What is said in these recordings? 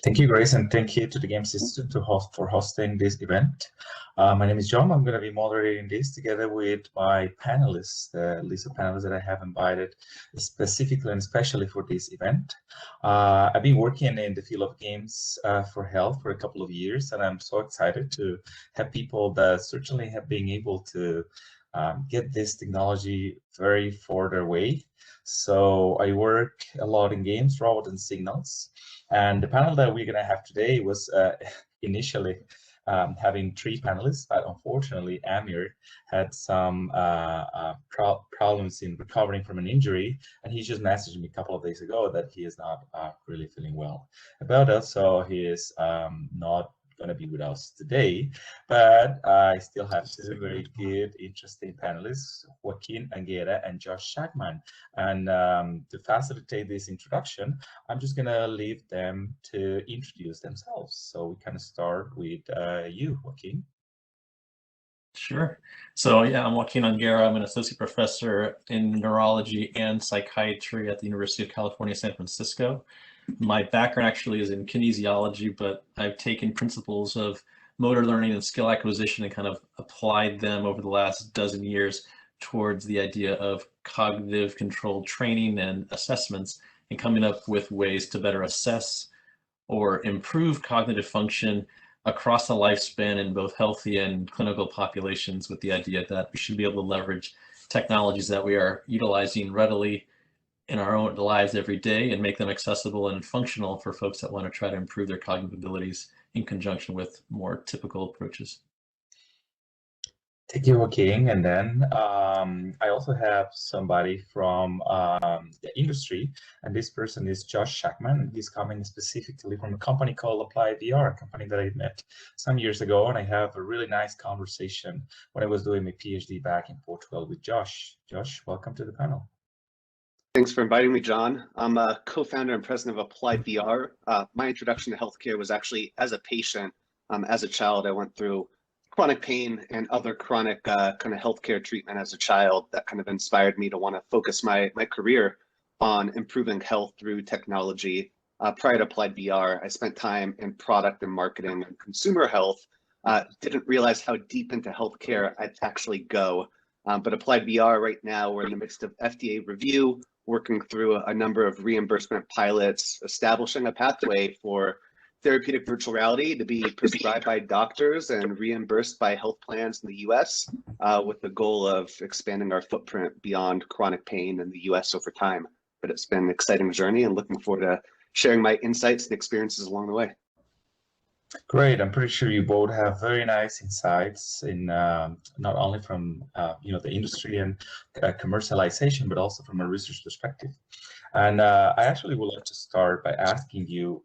Thank you, Grace, and thank you to the Games Institute for hosting this event. My name is John. I'm going to be moderating this together with my panelists, the list of panelists that I have invited specifically and especially for this event. I've been working in the field of games for health for a couple of years, and I'm so excited to have people that certainly have been able to get this technology very further away. So I work a lot in games, robots, and signals. And the panel that we're going to have today was initially having three panelists, but unfortunately, Amir had some problems in recovering from an injury, and he just messaged me a couple of days ago that he is not really feeling well about that, so he is not going to be with us today, but I still have two very good, interesting panelists, Joaquin, Anguera, and Josh Shackman. And to facilitate this introduction, I'm just going to leave them to introduce themselves. So we kind of start with you, Joaquin. Sure. So yeah, I'm Joaquin Anguera. I'm an associate professor in neurology and psychiatry at the University of California, San Francisco. My background actually is in kinesiology, but I've taken principles of motor learning and skill acquisition and kind of applied them over the last dozen years towards the idea of cognitive controlled training and assessments, and coming up with ways to better assess or improve cognitive function across the lifespan in both healthy and clinical populations, with the idea that we should be able to leverage technologies that we are utilizing readily in our own lives every day and make them accessible and functional for folks that want to try to improve their cognitive abilities in conjunction with more typical approaches. Thank you, Joaquin. And then I also have somebody from the industry, and this person is Josh Shackman. He's coming specifically from a company called Applied VR, a company that I met some years ago, and I have a really nice conversation when I was doing my PhD back in Portugal with Josh. Josh, welcome to the panel. Thanks for inviting me, John. I'm a co-founder and president of Applied VR. My introduction to healthcare was actually as a patient. As a child, I went through chronic pain and other chronic kind of healthcare treatment as a child. That kind of inspired me to want to focus my career on improving health through technology. Prior to Applied VR, I spent time in product and marketing and consumer health. Didn't realize how deep into healthcare I'd actually go. But Applied VR right now, we're in the midst of FDA review, working through a number of reimbursement pilots, establishing a pathway for therapeutic virtual reality to be prescribed by doctors and reimbursed by health plans in the US, with the goal of expanding our footprint beyond chronic pain in the US over time. But it's been an exciting journey and looking forward to sharing my insights and experiences along the way. Great. I'm pretty sure you both have very nice insights in not only from the industry and commercialization, but also from a research perspective. And I actually would like to start by asking you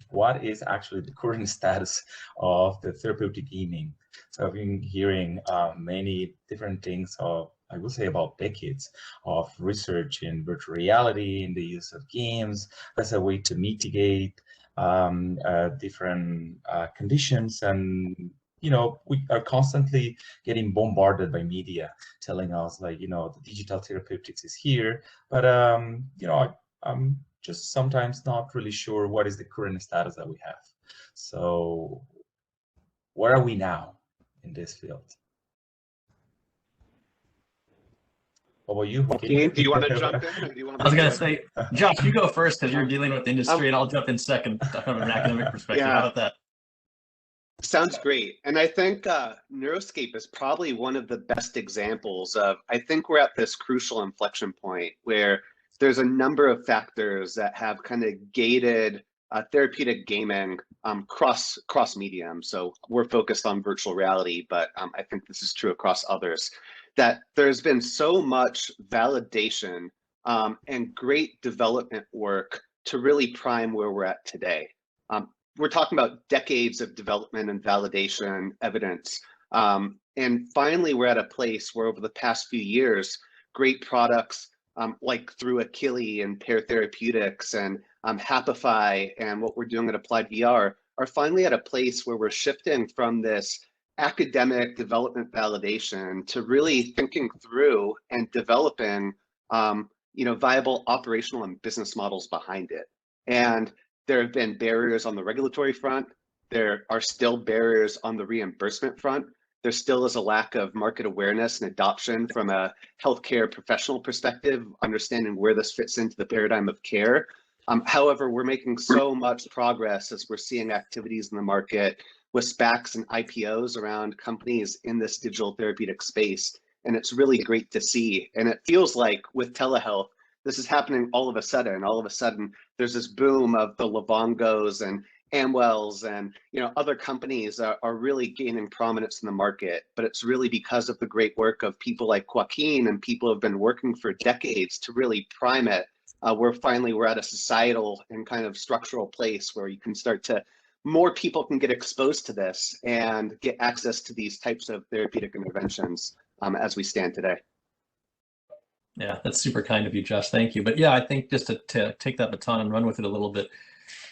what is actually the current status of the therapeutic gaming. So I've been hearing many different things I will say about decades of research in virtual reality, in the use of games as a way to mitigate different conditions. And we are constantly getting bombarded by media telling us, like, the digital therapeutics is here, but I'm just sometimes not really sure what is the current status that we have. So where are we now in this field? What about you, Joaquin? Do you want to jump in? Or do you want to I was going to say, Josh, you go first because you're dealing with the industry, and I'll jump in second from an academic perspective. Yeah. How about that? Sounds great. And I think Neuroscape is probably one of the best examples of, I think we're at this crucial inflection point where there's a number of factors that have kind of gated therapeutic gaming cross medium. So we're focused on virtual reality, but I think this is true across others, that there's been so much validation and great development work to really prime where we're at today. We're talking about decades of development and validation evidence. And finally, we're at a place where over the past few years, great products like through Achille and Pair Therapeutics and Happify and what we're doing at Applied VR are finally at a place where we're shifting from this academic development validation to really thinking through and developing viable operational and business models behind it. And There have been barriers on the regulatory front. There are still barriers on the reimbursement front. There still is a lack of market awareness and adoption from a healthcare professional perspective, understanding where this fits into the paradigm of care. However, we're making so much progress as we're seeing activities in the market with SPACs and IPOs around companies in this digital therapeutic space. And it's really great to see. And it feels like with telehealth, this is happening all of a sudden. All of a sudden, there's this boom of the Livongos and Amwells and other companies are really gaining prominence in the market. But it's really because of the great work of people like Joaquin and people who have been working for decades to really prime it. We're at a societal and kind of structural place where you can start to, more people can get exposed to this and get access to these types of therapeutic interventions as we stand today. Yeah, that's super kind of you, Josh. Thank you. But yeah, I think just to take that baton and run with it a little bit,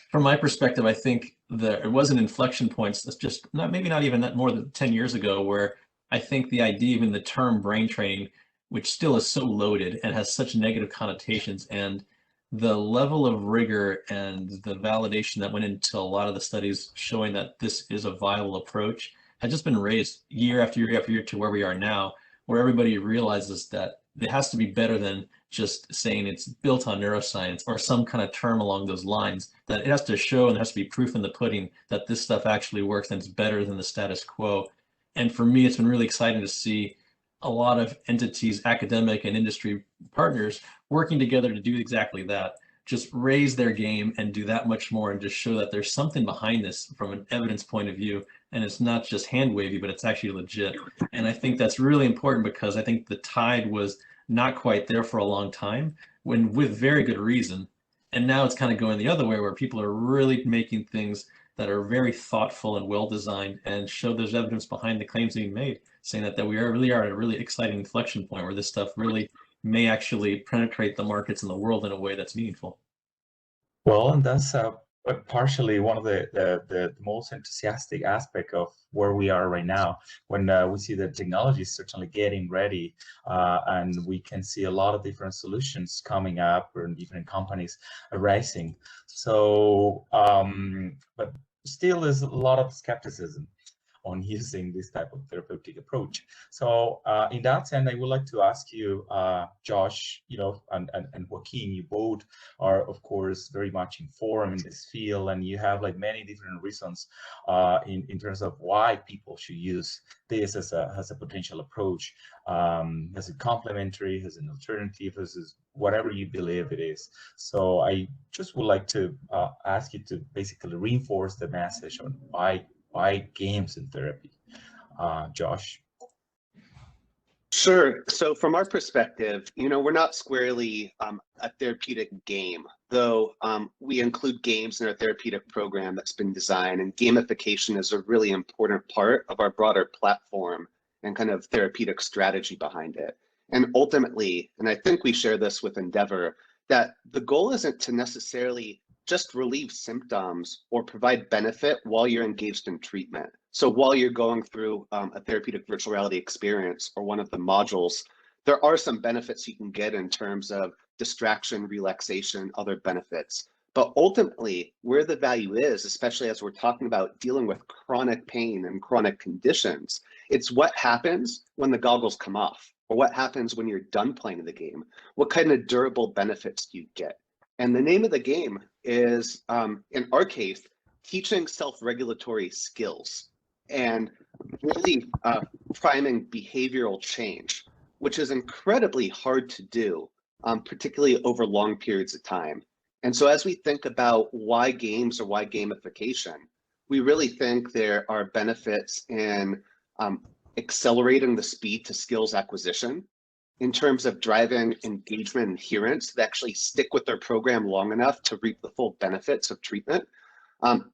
from my perspective, I think it was an inflection points. That's just maybe not even that more than 10 years ago, where I think the idea, even the term brain training, which still is so loaded and has such negative connotations, and the level of rigor and the validation that went into a lot of the studies showing that this is a viable approach has just been raised year after year after year to where we are now, where everybody realizes that it has to be better than just saying it's built on neuroscience or some kind of term along those lines, that it has to show and there has to be proof in the pudding that this stuff actually works and it's better than the status quo. And for me, it's been really exciting to see a lot of entities, academic and industry partners, working together to do exactly that. Just raise their game and do that much more and just show that there's something behind this from an evidence point of view. And it's not just hand wavy, but it's actually legit. And I think that's really important because I think the tide was not quite there for a long time, when with very good reason. And now it's kind of going the other way, where people are really making things that are very thoughtful and well designed and show there's evidence behind the claims being made, saying that we really are at a really exciting inflection point where this stuff really may actually penetrate the markets in the world in a way that's meaningful. Well, and that's partially one of the most enthusiastic aspect of where we are right now, when we see the technology is certainly getting ready, and we can see a lot of different solutions coming up and different companies arising. So, but still is a lot of skepticism on using this type of therapeutic approach. So in that sense, I would like to ask you, Josh, and Joaquin, you both are, of course, very much informed in this field, and you have like many different reasons in terms of why people should use this as a potential approach, as a complementary, as an alternative, as whatever you believe it is. So I just would like to ask you to basically reinforce the message on why games in therapy. Josh? Sure. So from our perspective, we're not squarely a therapeutic game, though we include games in our therapeutic program that's been designed, and gamification is a really important part of our broader platform and kind of therapeutic strategy behind it. And ultimately, and I think we share this with Endeavor, that the goal isn't to necessarily just relieve symptoms or provide benefit while you're engaged in treatment. So while you're going through a therapeutic virtual reality experience or one of the modules, there are some benefits you can get in terms of distraction, relaxation, other benefits. But ultimately, where the value is, especially as we're talking about dealing with chronic pain and chronic conditions, it's what happens when the goggles come off, or what happens when you're done playing the game. What kind of durable benefits do you get? And the name of the game is, in our case, teaching self-regulatory skills and really priming behavioral change, which is incredibly hard to do, particularly over long periods of time. And so as we think about why games or why gamification, we really think there are benefits in accelerating the speed to skills acquisition, in terms of driving engagement and adherence that actually stick with their program long enough to reap the full benefits of treatment.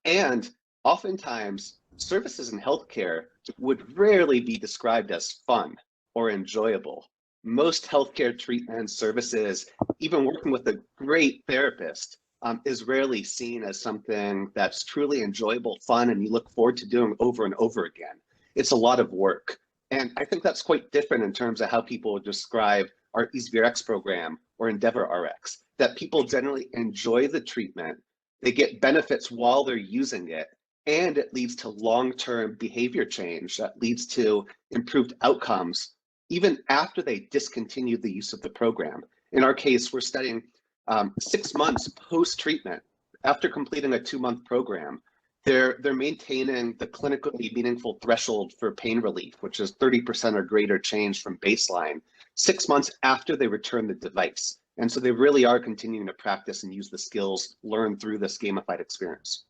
And oftentimes, services in healthcare would rarely be described as fun or enjoyable. Most healthcare treatment services, even working with a great therapist, is rarely seen as something that's truly enjoyable, fun, and you look forward to doing over and over again. It's a lot of work. And I think that's quite different in terms of how people describe our EasyRx program or Endeavor RX, that people generally enjoy the treatment, they get benefits while they're using it, and it leads to long-term behavior change that leads to improved outcomes even after they discontinue the use of the program. In our case, we're studying 6 months post-treatment. After completing a 2-month program, they're maintaining the clinically meaningful threshold for pain relief, which is 30% or greater change from baseline, 6 months after they return the device. And so they really are continuing to practice and use the skills learned through this gamified experience.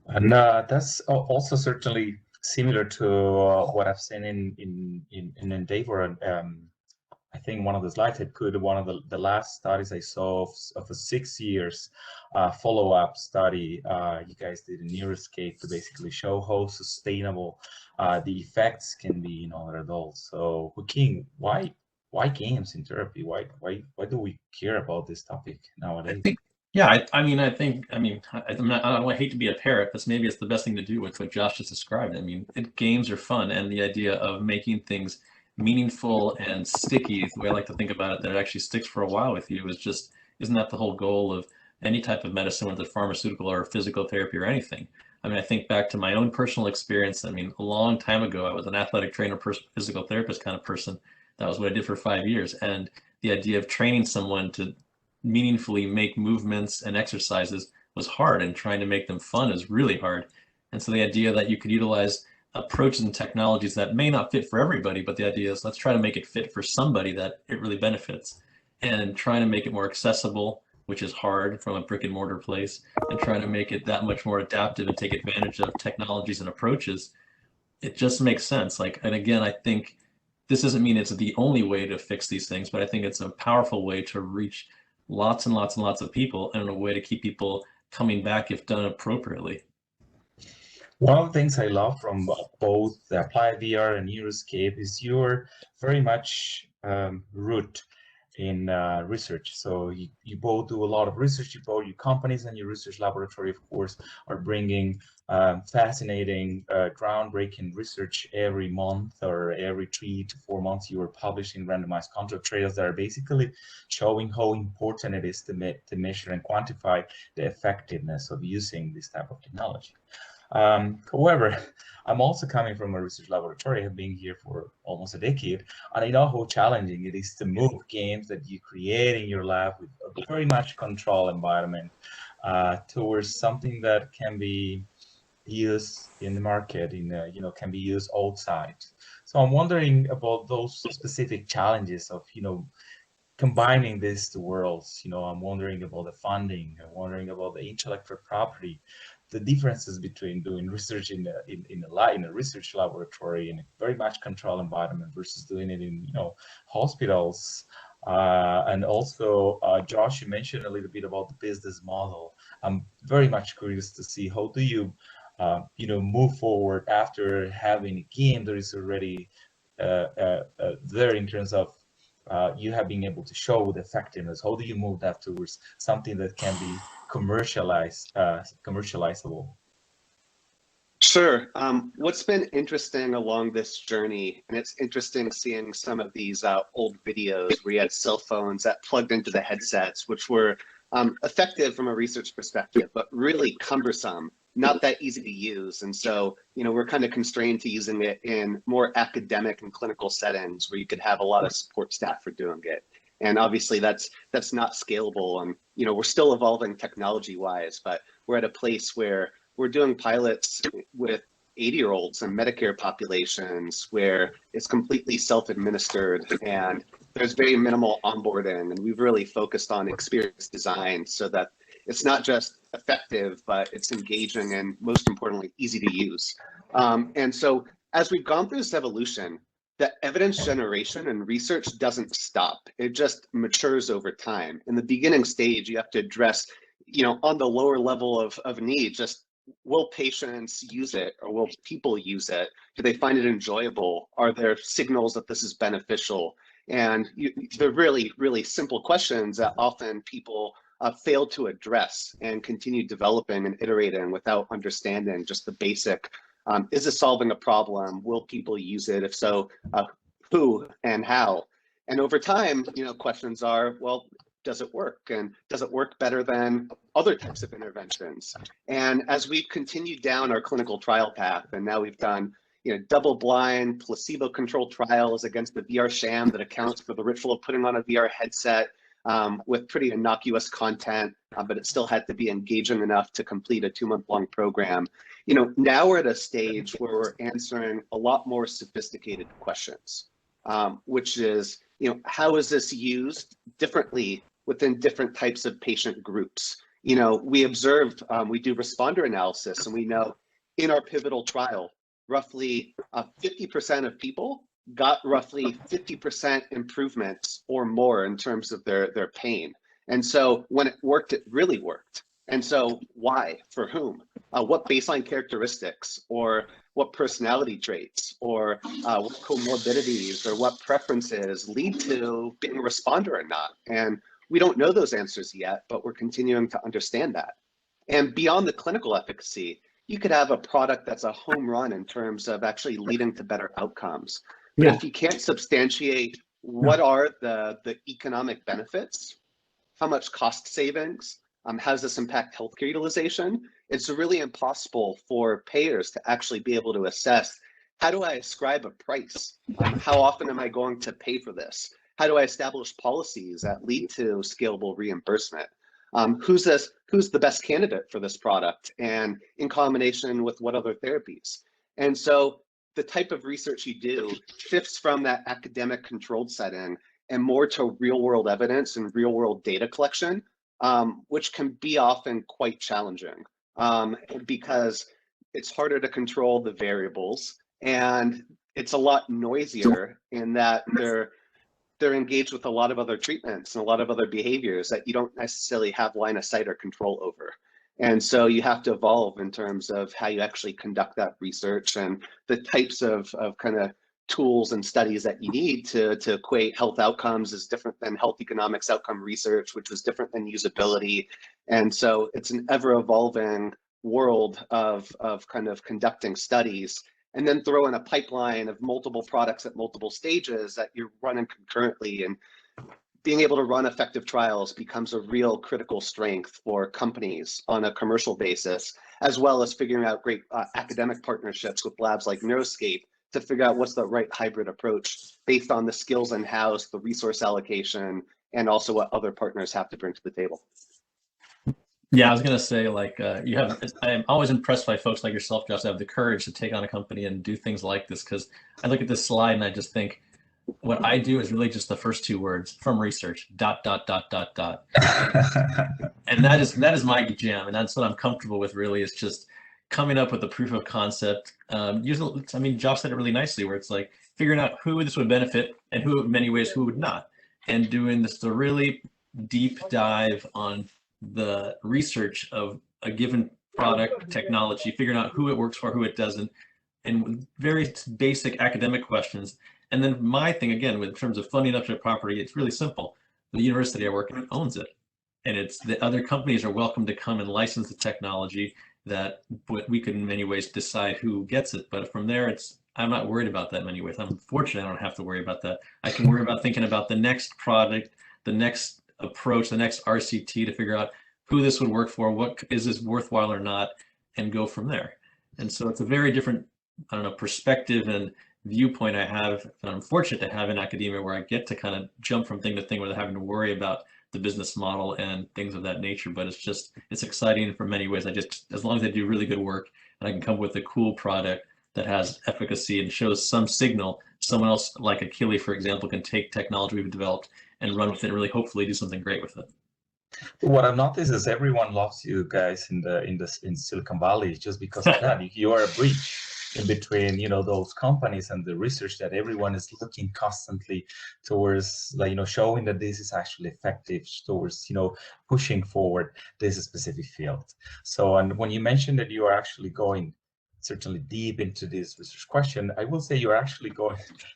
And that's also certainly similar to what I've seen in Endeavor. I think one of the slides had put one of the last studies I saw of a 6 years follow-up study you guys did in Neuroscape to basically show how sustainable the effects can be in older adults. So, Joaquin, why games in therapy? Why do we care about this topic nowadays? I think, yeah, I mean, I hate to be a parrot, but maybe it's the best thing to do with what Josh just described. I mean, games are fun, and the idea of making things meaningful and sticky, the way I like to think about it, that it actually sticks for a while with you, isn't that the whole goal of any type of medicine, whether it's pharmaceutical or physical therapy or anything? I mean, I think back to my own personal experience. I mean, a long time ago, I was an athletic trainer, physical therapist kind of person. That was what I did for 5 years. And the idea of training someone to meaningfully make movements and exercises was hard, and trying to make them fun is really hard. And so the idea that you could utilize approaches and technologies that may not fit for everybody, but the idea is let's try to make it fit for somebody that it really benefits, and trying to make it more accessible, which is hard from a brick and mortar place, and trying to make it that much more adaptive and take advantage of technologies and approaches. It just makes sense. Like, and again, I think this doesn't mean it's the only way to fix these things, but I think it's a powerful way to reach lots and lots and lots of people, and a way to keep people coming back if done appropriately. One of the things I love from both the Applied VR and Neuroscape is you're very much root in research. So you both do a lot of research. You both, your companies and your research laboratory, of course, are bringing fascinating, groundbreaking research every month or every 3 to 4 months. You are publishing randomized control trials that are basically showing how important it is to measure and quantify the effectiveness of using this type of technology. However, I'm also coming from a research laboratory. I've been here for almost a decade, and I know how challenging it is to move games that you create in your lab with a very much controlled environment towards something that can be used in the market, can be used outside. So I'm wondering about those specific challenges of, combining these two worlds. I'm wondering about the funding. I'm wondering about the intellectual property, the differences between doing research in a research laboratory in a very much controlled environment versus doing it in hospitals. And also, Josh, you mentioned a little bit about the business model. I'm very much curious to see how do you move forward after having a game that is already there in terms of you have been able to show the effectiveness. How do you move that towards something that can be commercializable? Sure. What's been interesting along this journey, and it's interesting seeing some of these old videos where you had cell phones that plugged into the headsets, which were effective from a research perspective, but really cumbersome, not that easy to use. And so, we're kind of constrained to using it in more academic and clinical settings where you could have a lot of support staff for doing it. And obviously that's not scalable. And, we're still evolving technology-wise, but we're at a place where we're doing pilots with 80-year-olds and Medicare populations where it's completely self-administered and there's very minimal onboarding. And we've really focused on experience design so that it's not just effective, but it's engaging and, most importantly, easy to use. And so as we've gone through this evolution, the evidence generation and research doesn't stop. It just matures over time. In the beginning stage, you have to address, on the lower level of need, just will patients use it, or will people use it? Do they find it enjoyable? Are there signals that this is beneficial? And they're really, really simple questions that often people fail to address and continue developing and iterating without understanding just the basic, is it solving a problem? Will people use it? If so, who and how? And over time, questions are, well, does it work? And does it work better than other types of interventions? And as we've continued down our clinical trial path, and now we've done double-blind, placebo-controlled trials against the VR sham that accounts for the ritual of putting on a VR headset with pretty innocuous content, but it still had to be engaging enough to complete a 2-month-long program. Now we're at a stage where we're answering a lot more sophisticated questions, which is, how is this used differently within different types of patient groups? We observed, we do responder analysis, and we know in our pivotal trial, roughly 50% of people got roughly 50% improvements or more in terms of their pain. And so when it worked, it really worked. And so why? For whom? What baseline characteristics, or what personality traits, or what comorbidities, or what preferences lead to being a responder or not? And we don't know those answers yet, but we're continuing to understand that. And beyond the clinical efficacy, you could have a product that's a home run in terms of actually leading to better outcomes. But if you can't substantiate what are the economic benefits, how much cost savings, how does this impact healthcare utilization, it's really impossible for payers to actually be able to assess, how do I ascribe a price? How often am I going to pay for this? How do I establish policies that lead to scalable reimbursement? Who's the best candidate for this product, and in combination with what other therapies? And so the type of research you do shifts from that academic controlled setting and more to real world evidence and real world data collection, which can be often quite challenging because it's harder to control the variables, and it's a lot noisier in that they're engaged with a lot of other treatments and a lot of other behaviors that you don't necessarily have line of sight or control over. And so you have to evolve in terms of how you actually conduct that research, and the types of kind of tools and studies that you need to equate health outcomes is different than health economics outcome research, which is different than usability. And so it's an ever evolving world of kind of conducting studies, and then throw in a pipeline of multiple products at multiple stages that you're running concurrently. And being able to run effective trials becomes a real critical strength for companies on a commercial basis, as well as figuring out great academic partnerships with labs like Neuroscape to figure out what's the right hybrid approach based on the skills in-house, the resource allocation, and also what other partners have to bring to the table. Yeah, I was gonna say, I'm always impressed by folks like yourself, Josh, that have the courage to take on a company and do things like this, because I look at this slide and I just think, what I do is really just the first 2 words, from research, ... And that is my jam, and that's what I'm comfortable with, really, is just coming up with a proof of concept. Usually, I mean, Josh said it really nicely, where it's like figuring out who this would benefit and who, in many ways, who would not, and doing this a really deep dive on the research of a given product, technology, figuring out who it works for, who it doesn't, and very basic academic questions. And then my thing, again, in terms of funding intellectual property, it's really simple. The university I work in owns it, and it's the other companies are welcome to come and license the technology that we could in many ways decide who gets it. But from there, I'm not worried about that in many ways. I'm fortunate I don't have to worry about that. I can worry about thinking about the next product, the next approach, the next RCT, to figure out who this would work for, what is this worthwhile or not, and go from there. And so it's a very different, I don't know, perspective and viewpoint I have, and I'm fortunate to have in academia, where I get to kind of jump from thing to thing without having to worry about the business model and things of that nature. But it's exciting for many ways. As long as I do really good work and I can come up with a cool product that has efficacy and shows some signal, someone else like Achille, for example, can take technology we've developed and run with it and really hopefully do something great with it. What I've noticed is everyone loves you guys in Silicon Valley just because of that. You are a bridge in between, those companies and the research that everyone is looking constantly towards, showing that this is actually effective, towards, pushing forward this specific field. So, and when you mentioned that you are actually going certainly deep into this research question, I will say you're actually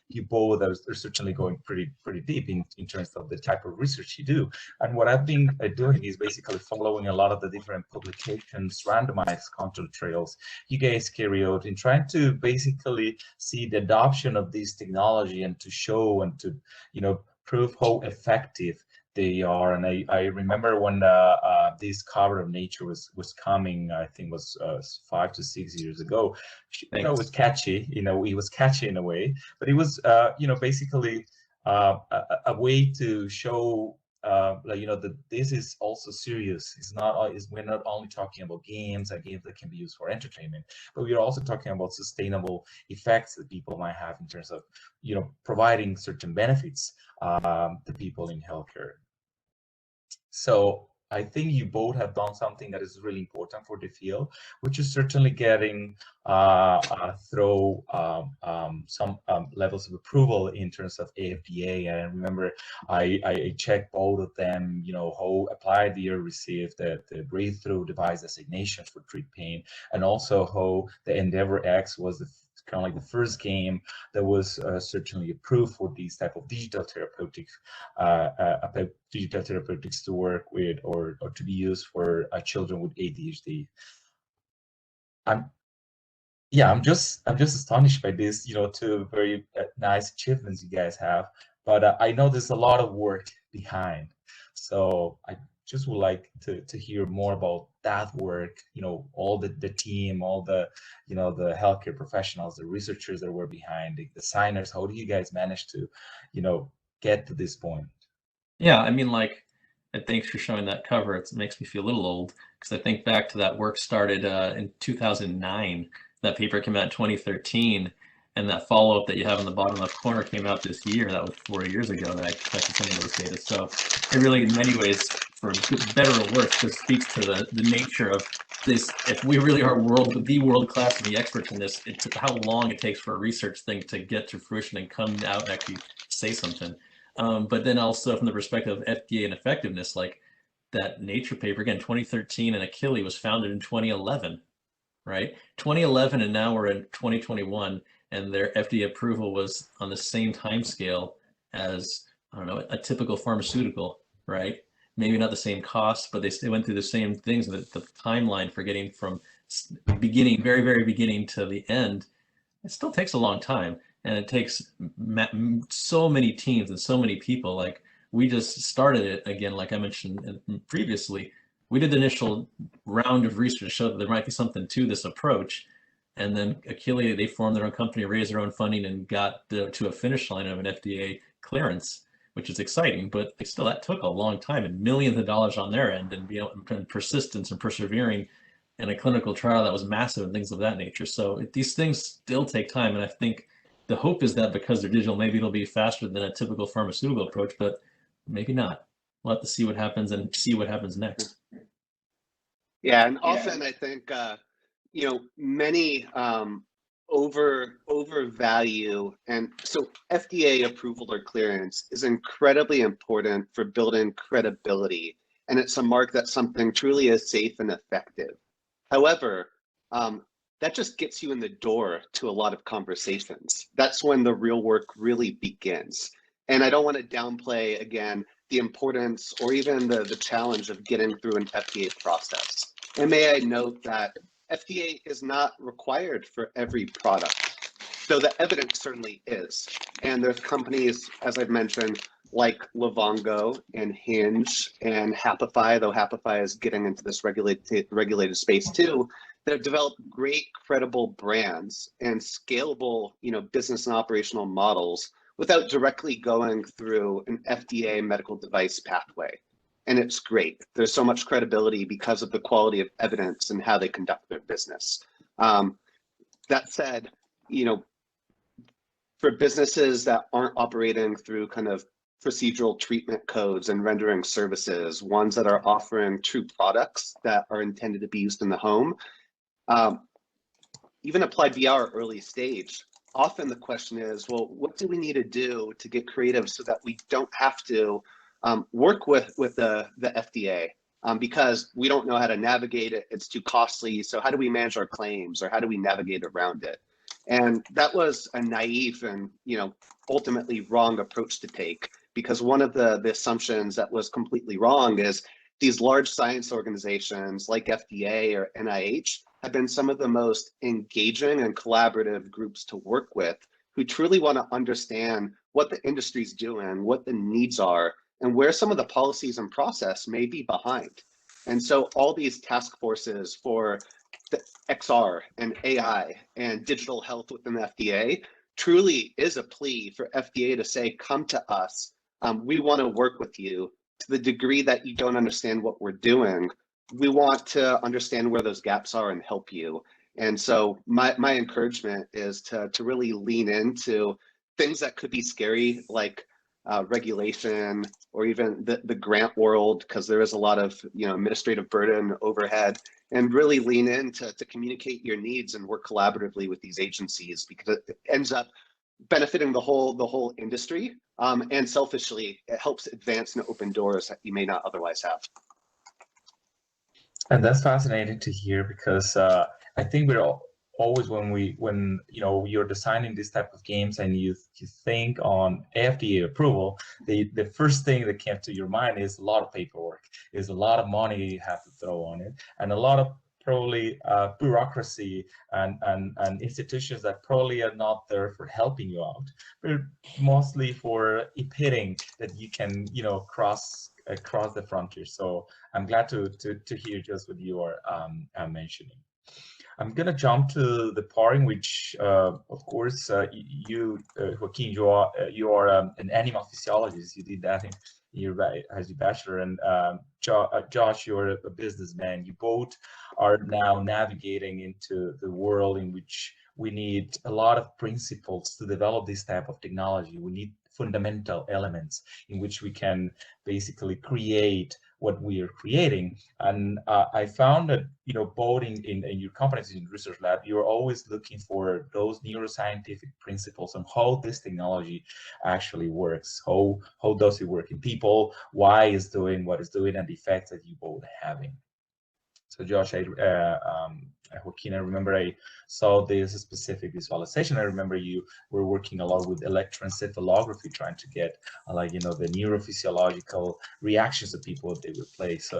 you both are certainly going pretty deep in terms of the type of research you do. And what I've been doing is basically following a lot of the different publications, randomized control trials you guys carry out in trying to basically see the adoption of this technology and to show and to, prove how effective they are. And I remember when this cover of Nature was coming, I think was 5 to 6 years ago. You know, it was catchy. You know, it was catchy in a way, but it was you know, basically a way to show like, you know, that this is also serious. It's not, we're not only talking about games and games that can be used for entertainment, but we're also talking about sustainable effects that people might have in terms of, you know, providing certain benefits to people in healthcare. So I think you both have done something that is really important for the field, which is certainly getting through some levels of approval in terms of AFDA. And I remember I checked both of them, you know, how Applied Ear received the breakthrough device designation for treat pain, and also how the Endeavor X was the kind of like the first game that was certainly approved for these type of digital therapeutics to work with or to be used for children with ADHD. I'm just astonished by this, you know, two very nice achievements you guys have, but I know there's a lot of work behind. So I just would like to hear more about that work, you know, all the team, all the, you know, the healthcare professionals, the researchers that were behind, the designers. How do you guys manage to, you know, get to this point? Yeah, I mean, like, and thanks for showing that cover. It makes me feel a little old because I think back to that work started in 2009. That paper came out in 2013, and that follow-up that you have in the bottom left corner came out this year. That was 4 years ago that I collected some of those data. So it really, in many ways, for better or worse, just speaks to the nature of this. If we really are the world class and the experts in this, it's how long it takes for a research thing to get to fruition and come out and actually say something. But then also from the perspective of FDA and effectiveness, like that Nature paper, again, 2013, and Achille was founded in 2011, right? 2011, and now we're in 2021, and their FDA approval was on the same time scale as, I don't know, a typical pharmaceutical, right? Maybe not the same cost, but they went through the same things. The timeline for getting from beginning, very, very beginning to the end, it still takes a long time. And it takes so many teams and so many people. Like, we just started it again, like I mentioned previously. We did the initial round of research to show that there might be something to this approach. And then Achille, they formed their own company, raised their own funding, and got to a finish line of an FDA clearance, which is exciting. But still, that took a long time and millions of dollars on their end, and persistence and persevering in a clinical trial that was massive and things of that nature. So these things still take time. And I think the hope is that because they're digital, maybe it'll be faster than a typical pharmaceutical approach, but maybe not. We'll have to see what happens and see what happens next. Yeah, and often I think you know, many overvalue, and so FDA approval or clearance is incredibly important for building credibility, and it's a mark that something truly is safe and effective. However, that just gets you in the door to a lot of conversations. That's when the real work really begins. And I don't want to downplay, again, the importance or even the challenge of getting through an FDA process. And may I note that FDA is not required for every product, though the evidence certainly is. And there's companies, as I've mentioned, like Livongo and Hinge and Happify, though Happify is getting into this regulated space too, that have developed great credible brands and scalable, you know, business and operational models without directly going through an FDA medical device pathway. And it's great. There's so much credibility because of the quality of evidence and how they conduct their business. That said, you know, for businesses that aren't operating through kind of procedural treatment codes and rendering services, ones that are offering true products that are intended to be used in the home, even applied VR early stage, often the question is, well, what do we need to do to get creative so that we don't have to work with the FDA because we don't know how to navigate it, it's too costly, so how do we manage our claims, or how do we navigate around it? And that was a naive and, you know, ultimately wrong approach to take, because one of the assumptions that was completely wrong is these large science organizations like FDA or NIH have been some of the most engaging and collaborative groups to work with, who truly want to understand what the industry's doing, what the needs are, and where some of the policies and process may be behind. And so all these task forces for the XR and AI and digital health within the FDA truly is a plea for FDA to say, come to us. We want to work with you. To the degree that you don't understand what we're doing, we want to understand where those gaps are and help you. And so my encouragement is to really lean into things that could be scary, like regulation, or even the grant world, because there is a lot of administrative burden, overhead, and really lean in to communicate your needs and work collaboratively with these agencies, because it ends up benefiting the whole industry, and selfishly it helps advance and open doors that you may not otherwise have. And that's fascinating to hear, because I think we're always, when you're designing this type of games and you think on FDA approval, the first thing that came to your mind is a lot of paperwork, is a lot of money you have to throw on it, and a lot of probably bureaucracy and institutions that probably are not there for helping you out, but mostly for impeding that you can cross the frontier. So I'm glad to hear just what you are mentioning. I'm going to jump to the part in which, of course, you, Joaquin, you are an animal physiologist. You did that as your bachelor, and Josh, you're a businessman. You both are now navigating into the world in which we need a lot of principles to develop this type of technology. We need fundamental elements in which we can basically create what we are creating. And I found that, both in your companies, in research lab, you're always looking for those neuroscientific principles on how this technology actually works. How does it work in people? Why is doing what it's doing, and the effects that you both are having. So Josh, Joaquin, I remember I saw this specific visualization. I remember you were working a lot with electroencephalography, trying to get the neurophysiological reactions of people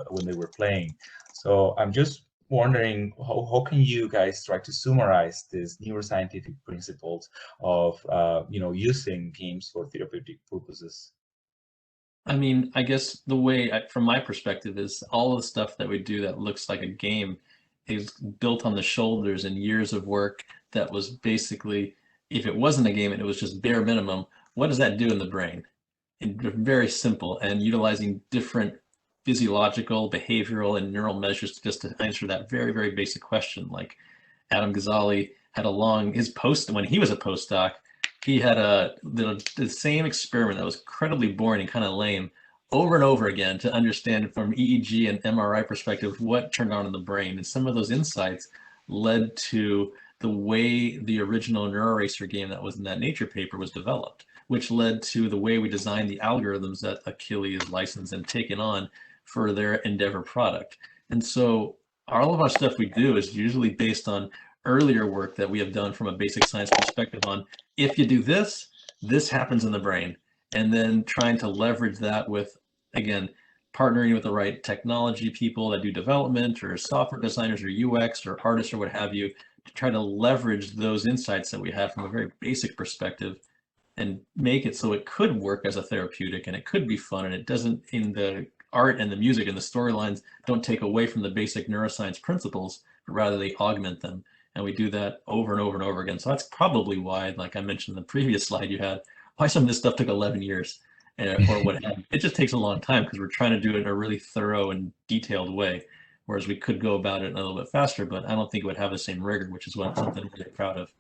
when they were playing. So I'm just wondering, how can you guys try to summarize these neuroscientific principles of using games for therapeutic purposes? I mean, I guess the way, from my perspective, is all the stuff that we do that looks like a game is built on the shoulders and years of work that was basically, if it wasn't a game and it was just bare minimum, what does that do in the brain? And very simple, and utilizing different physiological, behavioral, and neural measures just to answer that very, very basic question. Like Adam Gazzaley had when he was a postdoc, he had the same experiment that was incredibly boring and kind of lame over and over again to understand from EEG and MRI perspective what turned on in the brain. And some of those insights led to the way the original NeuroRacer game that was in that Nature paper was developed, which led to the way we designed the algorithms that Achilles licensed and taken on for their Endeavor product. And so all of our stuff we do is usually based on earlier work that we have done from a basic science perspective on, if you do this, this happens in the brain. And then trying to leverage that with, again, partnering with the right technology people that do development, or software designers, or UX, or artists, or what have you, to try to leverage those insights that we have from a very basic perspective and make it so it could work as a therapeutic, and it could be fun, and it doesn't, in the art and the music and the storylines, don't take away from the basic neuroscience principles, but rather they augment them. And we do that over and over and over again. So that's probably why, like I mentioned in the previous slide you had, why some of this stuff took 11 years or what have you. It just takes a long time because we're trying to do it in a really thorough and detailed way, whereas we could go about it a little bit faster, but I don't think it would have the same rigor, which is what something I'm really proud of.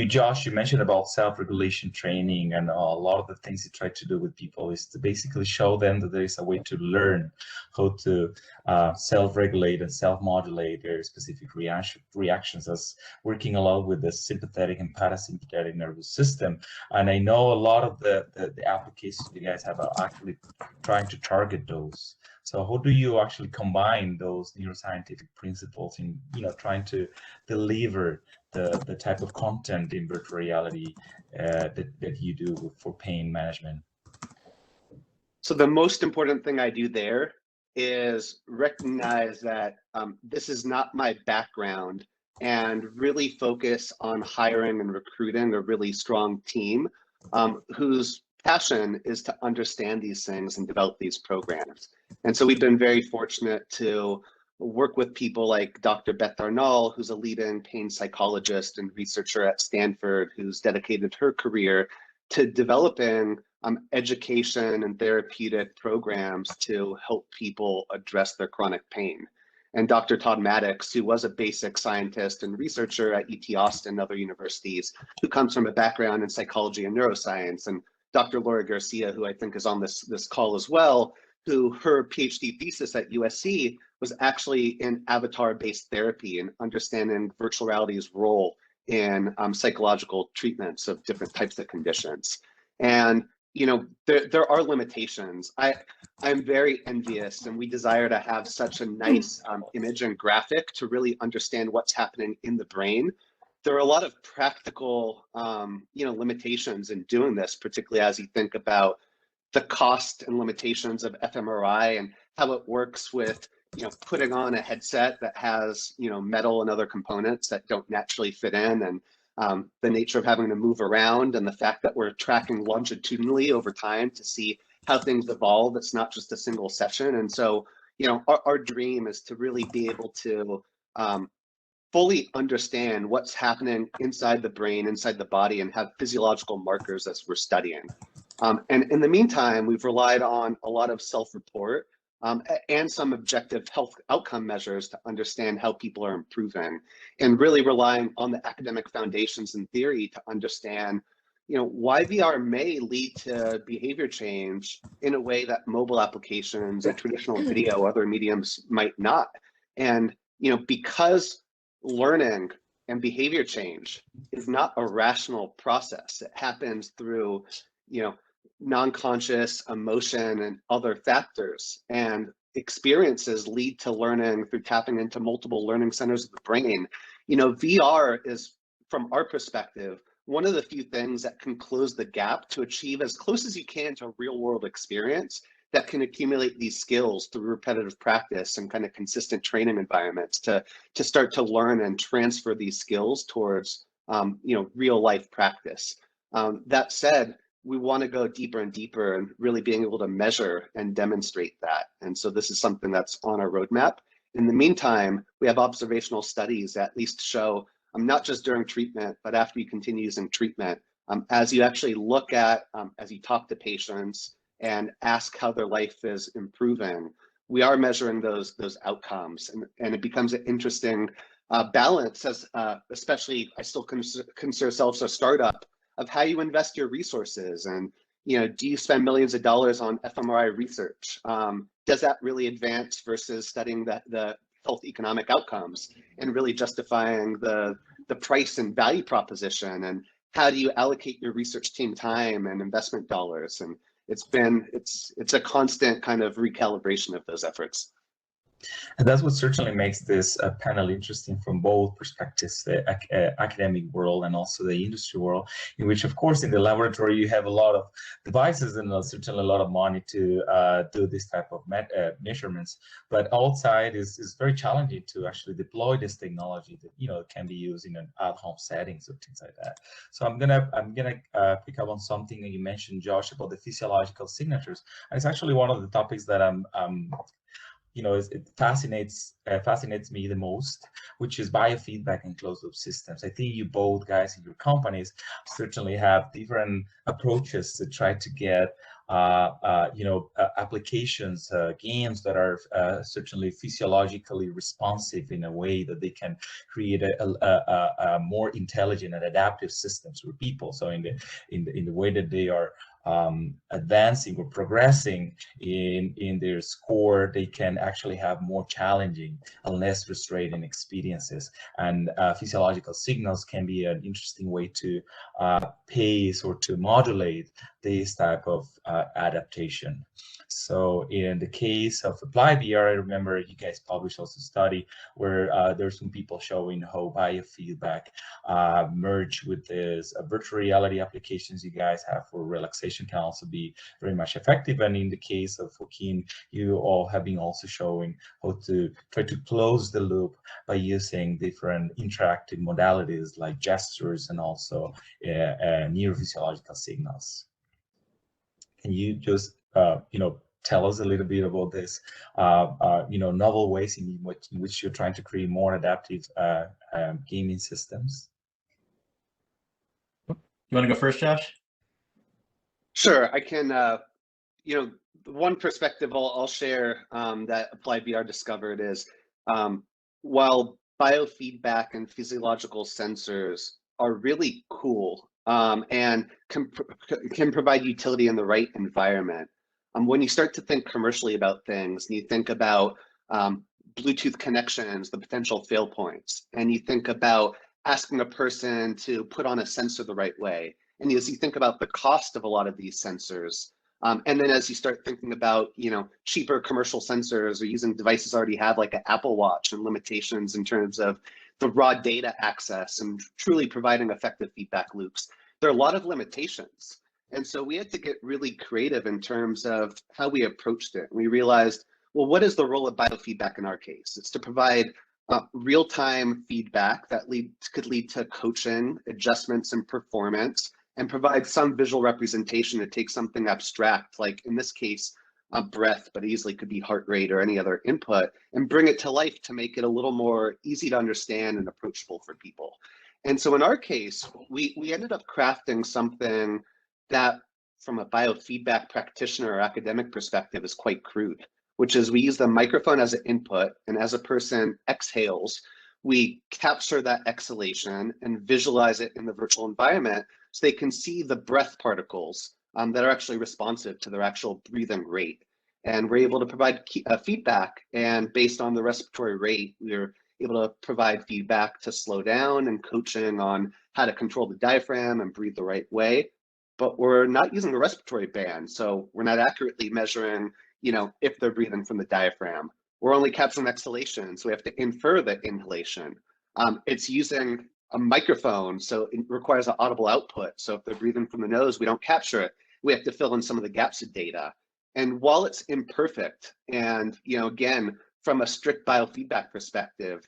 Josh, you mentioned about self-regulation training, and a lot of the things you try to do with people is to basically show them that there is a way to learn how to self-regulate and self-modulate their specific reactions, as working a lot with the sympathetic and parasympathetic nervous system. And I know a lot of the applications you guys have are actually trying to target those. So how do you actually combine those neuroscientific principles in trying to deliver the type of content in virtual reality that you do for pain management? So the most important thing I do there is recognize that this is not my background, and really focus on hiring and recruiting a really strong team whose passion is to understand these things and develop these programs. And so we've been very fortunate to work with people like Dr. Beth Arnall, who's a leading pain psychologist and researcher at Stanford, who's dedicated her career to developing education and therapeutic programs to help people address their chronic pain. And Dr. Todd Maddox, who was a basic scientist and researcher at UT Austin and other universities, who comes from a background in psychology and neuroscience, and Dr. Laura Garcia, who I think is on this call as well, who her PhD thesis at USC was actually in avatar-based therapy and understanding virtual reality's role in psychological treatments of different types of conditions. And you know, there are limitations. I'm very envious, and we desire to have such a nice image and graphic to really understand what's happening in the brain. There are a lot of practical, you know, limitations in doing this, particularly as you think about the cost and limitations of fMRI and how it works with, you know, putting on a headset that has, you know, metal and other components that don't naturally fit in, and the nature of having to move around, and the fact that we're tracking longitudinally over time to see how things evolve. It's not just a single session. And so, you know, our dream is to really be able to fully understand what's happening inside the brain, inside the body, and have physiological markers as we're studying. And in the meantime, we've relied on a lot of self-report and some objective health outcome measures to understand how people are improving, and really relying on the academic foundations and theory to understand, you know, why VR may lead to behavior change in a way that mobile applications and traditional video or other mediums might not. And, you know, because learning and behavior change is not a rational process, it happens through, you know, non-conscious emotion and other factors, and experiences lead to learning through tapping into multiple learning centers of the brain. You know, VR is, from our perspective, one of the few things that can close the gap to achieve as close as you can to a real world experience that can accumulate these skills through repetitive practice and kind of consistent training environments to start to learn and transfer these skills towards you know, real life practice. That said, we want to go deeper and deeper and really being able to measure and demonstrate that. And so this is something that's on our roadmap. In the meantime, we have observational studies that at least show, not just during treatment, but after you continue using treatment, as you actually look at, as you talk to patients and ask how their life is improving, we are measuring those outcomes. And it becomes an interesting balance, as especially I still consider ourselves a startup, of how you invest your resources. And, you know, do you spend millions of dollars on fMRI research? Does that really advance versus studying the health economic outcomes and really justifying the price and value proposition? And how do you allocate your research team time and investment dollars? And it's a constant kind of recalibration of those efforts. And that's what certainly makes this panel interesting from both perspectives, the academic world and also the industry world, in which, of course, in the laboratory, you have a lot of devices and certainly a lot of money to do this type of measurements. But outside is very challenging to actually deploy this technology that, you know, can be used in an at-home settings or things like that. So I'm gonna pick up on something that you mentioned, Josh, about the physiological signatures. And it's actually one of the topics that you know, it fascinates me the most, which is biofeedback and closed loop systems. I think you both guys in your companies certainly have different approaches to try to get you know, applications, games that are certainly physiologically responsive in a way that they can create a more intelligent and adaptive systems for people. So in the way that they are advancing or progressing in their score, they can actually have more challenging and less frustrating experiences. And physiological signals can be an interesting way to pace or to modulate this type of adaptation. So in the case of Apply VR, I remember you guys published also a study where there's some people showing how biofeedback merge with this virtual reality applications you guys have for relaxation can also be very much effective. And in the case of Joaquin, you all have been also showing how to try to close the loop by using different interactive modalities like gestures and also neurophysiological signals. Can you just tell us a little bit about this novel ways in which you're trying to create more adaptive gaming systems? You want to go first, Josh? Sure, I can. One perspective I'll share that Applied VR discovered is while biofeedback and physiological sensors are really cool and can provide utility in the right environment, when you start to think commercially about things, and you think about Bluetooth connections, the potential fail points, and you think about asking a person to put on a sensor the right way, and as you think about the cost of a lot of these sensors, and then as you start thinking about, cheaper commercial sensors or using devices already have like an Apple Watch and limitations in terms of the raw data access and truly providing effective feedback loops, there are a lot of limitations. And so we had to get really creative in terms of how we approached it. We realized, well, what is the role of biofeedback in our case? It's to provide real-time feedback that could lead to coaching, adjustments in performance, and provide some visual representation to take something abstract, like in this case, breath, but easily could be heart rate or any other input, and bring it to life to make it a little more easy to understand and approachable for people. And so in our case, we ended up crafting something that from a biofeedback practitioner or academic perspective is quite crude, which is we use the microphone as an input, and as a person exhales, we capture that exhalation and visualize it in the virtual environment so they can see the breath particles that are actually responsive to their actual breathing rate. And we're able to provide feedback, and based on the respiratory rate, we're able to provide feedback to slow down and coaching on how to control the diaphragm and breathe the right way. But we're not using the respiratory band, so we're not accurately measuring, if they're breathing from the diaphragm. We're only capturing exhalation, so we have to infer the inhalation. It's using a microphone, so it requires an audible output. So if they're breathing from the nose, we don't capture it. We have to fill in some of the gaps of data. And while it's imperfect, and again, from a strict biofeedback perspective,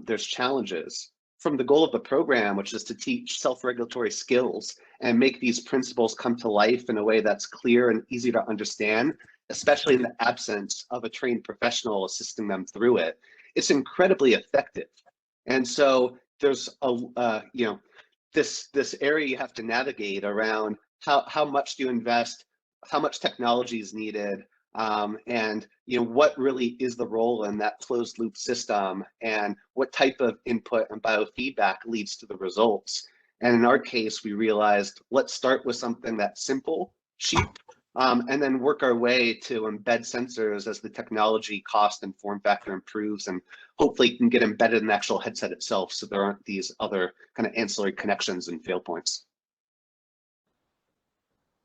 there's challenges. From the goal of the program, which is to teach self-regulatory skills and make these principles come to life in a way that's clear and easy to understand, especially in the absence of a trained professional assisting them through it, it's incredibly effective. And so there's this area you have to navigate around how much do you invest, how much technology is needed, and what really is the role in that closed loop system, and what type of input and biofeedback leads to the results. And in our case, we realized, let's start with something that's simple, cheap, and then work our way to embed sensors as the technology cost and form factor improves, and hopefully can get embedded in the actual headset itself so there aren't these other kind of ancillary connections and fail points.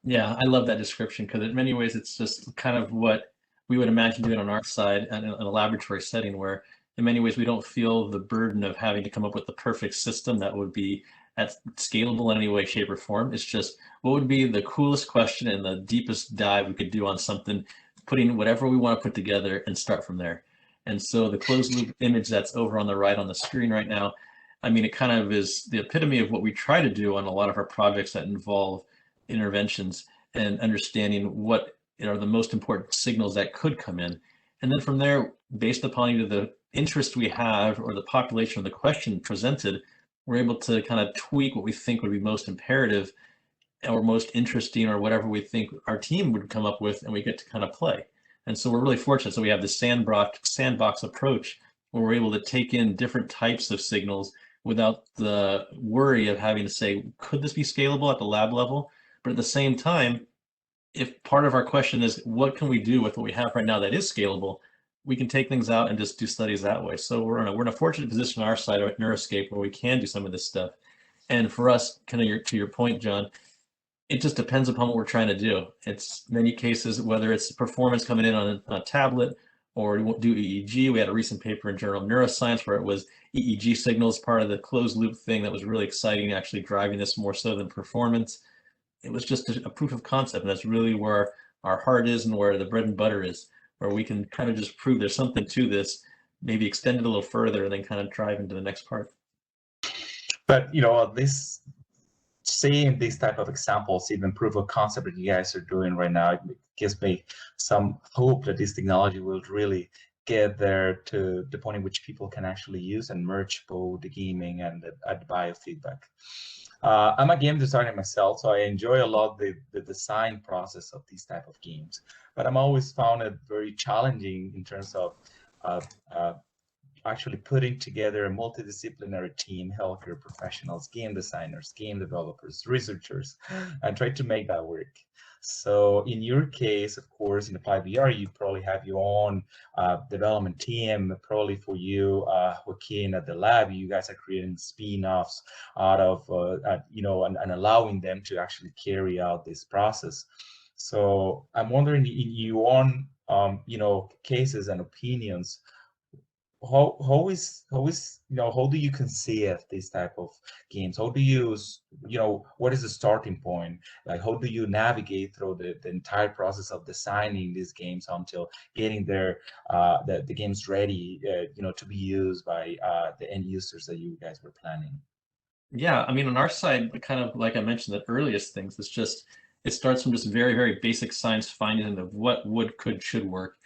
Yeah, I love that description, because in many ways it's just kind of what we would imagine doing on our side in a laboratory setting, where in many ways we don't feel the burden of having to come up with the perfect system that would be scalable in any way, shape, or form. It's just what would be the coolest question and the deepest dive we could do on something, putting whatever we want to put together and start from there. And so the closed loop image that's over on the right on the screen right now, I mean, it kind of is the epitome of what we try to do on a lot of our projects that involve interventions and understanding what are the most important signals that could come in. And then from there, based upon either the interest we have or the population or the question presented, we're able to kind of tweak what we think would be most imperative or most interesting, or whatever we think our team would come up with, and we get to kind of play. And so we're really fortunate. So we have this sandbox approach where we're able to take in different types of signals without the worry of having to say, could this be scalable at the lab level? But at the same time, if part of our question is, what can we do with what we have right now that is scalable, we can take things out and just do studies that way. So we're in a fortunate position on our side at Neuroscape where we can do some of this stuff. And for us, kind of to your point, John, it just depends upon what we're trying to do. It's many cases, whether it's performance coming in on a tablet or do EEG. We had a recent paper in Journal of Neuroscience where it was EEG signals, part of the closed loop thing that was really exciting, actually driving this more so than performance. It was just a proof of concept, and that's really where our heart is and where the bread and butter is, where we can kind of just prove there's something to this, maybe extend it a little further, and then kind of drive into the next part. But this seeing these type of examples, even proof of concept that you guys are doing right now, it gives me some hope that this technology will really get there to the point in which people can actually use and merge both the gaming and the biofeedback. I'm a game designer myself, so I enjoy a lot the design process of these type of games. But I'm always found it very challenging in terms of actually putting together a multidisciplinary team, healthcare professionals, game designers, game developers, researchers, and try to make that work. So in your case, of course, in Applied VR, you probably have your own development team. Probably for you, Joaquin, at the lab, you guys are creating spin-offs out of, and allowing them to actually carry out this process. So I'm wondering, in your own, cases and opinions, how do you conceive these type of games? How do you, what is the starting point? Like, how do you navigate through the entire process of designing these games until getting the games ready, to be used by the end users that you guys were planning? Yeah, I mean, on our side, kind of like I mentioned, the earliest things, it starts from just very, very basic science finding of what would, could, should work.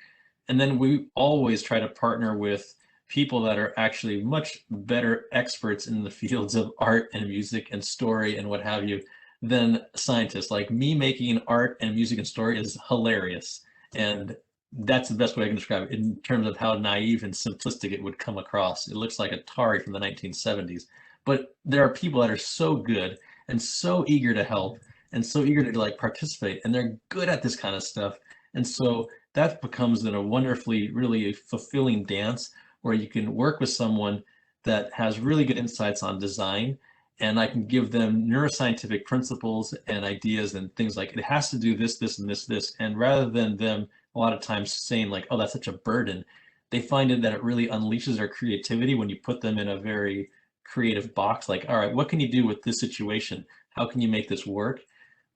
And then we always try to partner with people that are actually much better experts in the fields of art and music and story and what have you than scientists. Like me making art and music and story is hilarious. And that's the best way I can describe it in terms of how naive and simplistic it would come across. It looks like Atari from the 1970s. But there are people that are so good and so eager to help and so eager to like participate, and they're good at this kind of stuff. And so that becomes then a wonderfully, really fulfilling dance where you can work with someone that has really good insights on design, and I can give them neuroscientific principles and ideas and things like it has to do this, this, and this. And rather than them a lot of times saying like, oh, that's such a burden, they find it that it really unleashes their creativity when you put them in a very creative box. Like, all right, what can you do with this situation? How can you make this work?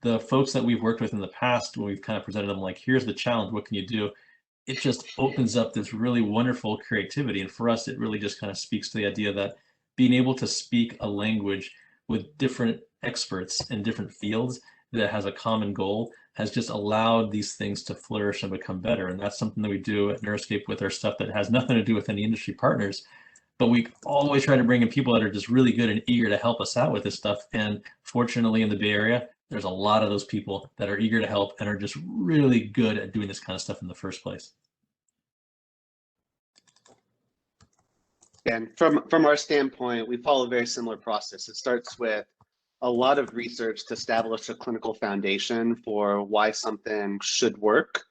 The folks that we've worked with in the past, when we've kind of presented them like, here's the challenge, what can you do? It just opens up this really wonderful creativity. And for us, it really just kind of speaks to the idea that being able to speak a language with different experts in different fields that has a common goal has just allowed these things to flourish and become better. And that's something that we do at Neuroscape with our stuff that has nothing to do with any industry partners. But we always try to bring in people that are just really good and eager to help us out with this stuff. And fortunately, in the Bay Area, there's a lot of those people that are eager to help and are just really good at doing this kind of stuff in the first place. And from our standpoint, we follow a very similar process. It starts with a lot of research to establish a clinical foundation for why something should work.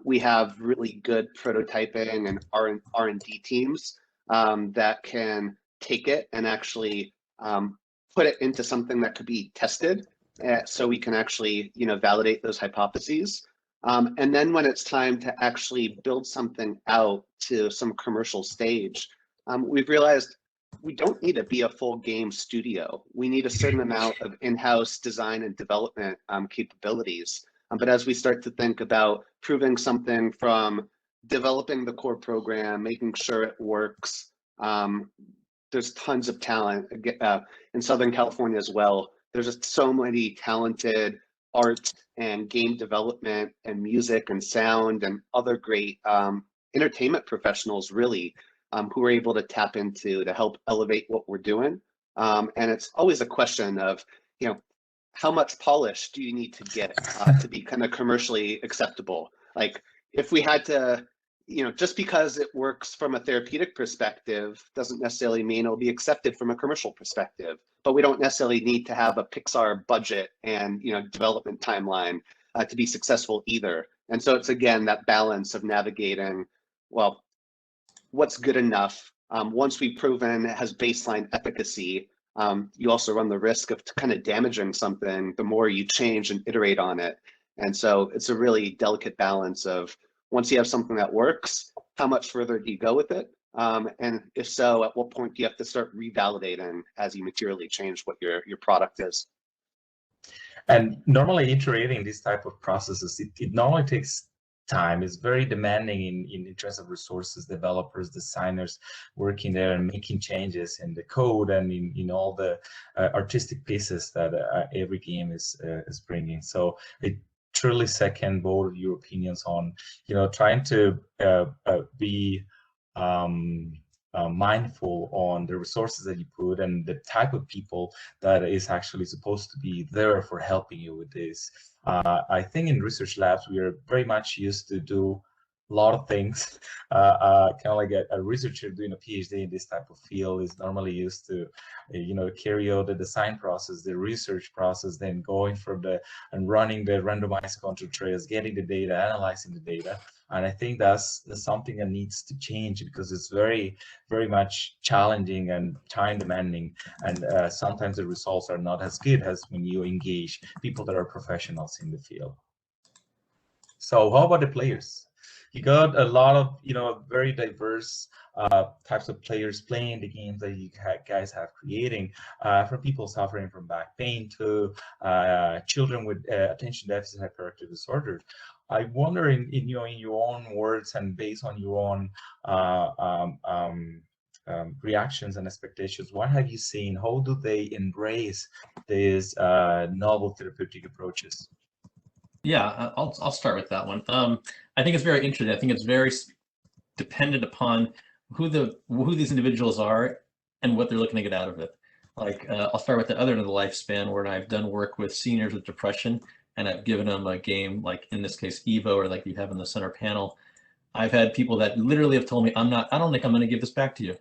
We have really good prototyping and R&D teams that can take it and actually put it into something that could be tested, so we can actually validate those hypotheses. And then when it's time to actually build something out to some commercial stage, we've realized we don't need to be a full game studio. We need a certain amount of in-house design and development capabilities. But as we start to think about proving something from developing the core program, making sure it works, there's tons of talent in Southern California as well. There's just so many talented art and game development and music and sound and other great entertainment professionals, really, who are able to tap into to help elevate what we're doing. And it's always a question of, how much polish do you need to get to be kind of commercially acceptable? Like, if we had to, just because it works from a therapeutic perspective doesn't necessarily mean it'll be accepted from a commercial perspective. But we don't necessarily need to have a Pixar budget and development timeline to be successful either. And so it's, again, that balance of navigating, well, what's good enough. Once we've proven it has baseline efficacy, you also run the risk of kind of damaging something the more you change and iterate on it. And so it's a really delicate balance of, once you have something that works, how much further do you go with it? And if so, at what point do you have to start revalidating as you materially change what your product is? And normally iterating these type of processes, it not only takes time. It's very demanding in terms of resources, developers, designers working there and making changes in the code and in all the artistic pieces that every game is bringing. So I truly second both your opinions on, trying to be mindful on the resources that you put and the type of people that is actually supposed to be there for helping you with this. I think in research labs, we are very much used to do a lot of things. Kind of like a researcher doing a PhD in this type of field is normally used to, carry out the design process, the research process, then going from and running the randomized control trials, getting the data, analyzing the data. And I think that's something that needs to change because it's very, very much challenging and time demanding. And sometimes the results are not as good as when you engage people that are professionals in the field. So how about the players? You got a lot of, very diverse types of players playing the games that you guys have creating, from people suffering from back pain to children with attention deficit hyperactive disorder. I wonder, in your own words and based on your own reactions and expectations, what have you seen? How do they embrace these novel therapeutic approaches? Yeah, I'll start with that one. I think it's very interesting. I think it's very dependent upon who these individuals are and what they're looking to get out of it. Like, I'll start with the other end of the lifespan, where I've done work with seniors with depression, and I've given them a game, like in this case Evo, or like you have in the center panel. I've had people that literally have told me, I don't think I'm going to give this back to you,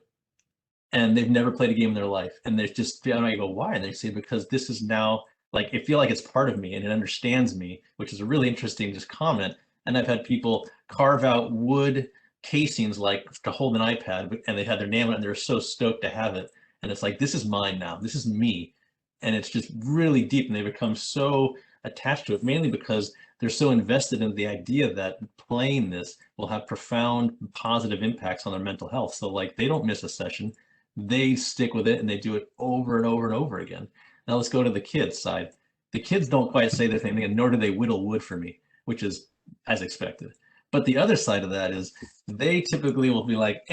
and they've never played a game in their life, and they're just, I go, why? And they say, because this is now, like, I feel like it's part of me and it understands me, which is a really interesting just comment. And I've had people carve out wood casings like to hold an iPad, and they had their name on it and they're so stoked to have it. And it's like, this is mine now, this is me. And it's just really deep, and they become so attached to it, mainly because they're so invested in the idea that playing this will have profound positive impacts on their mental health. So like, they don't miss a session, they stick with it and they do it over and over and over again. Now let's go to the kids side. The kids don't quite say the same thing, and nor do they whittle wood for me, which is as expected. But the other side of that is they typically will be like,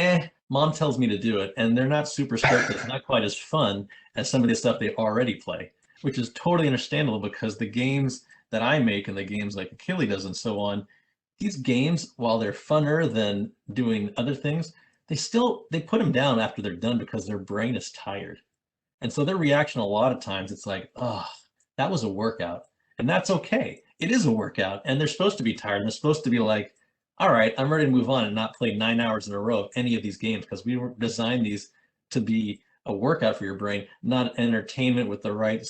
mom tells me to do it. And they're not super stoked. It's not quite as fun as some of the stuff they already play, which is totally understandable, because the games that I make and the games like Achille does and so on, these games, while they're funner than doing other things, they put them down after they're done because their brain is tired. And so their reaction a lot of times, it's like, oh, that was a workout. And that's okay. It is a workout, and they're supposed to be tired. And they're supposed to be like, all right, I'm ready to move on and not play 9 hours in a row of any of these games, because we designed these to be a workout for your brain, not entertainment with the right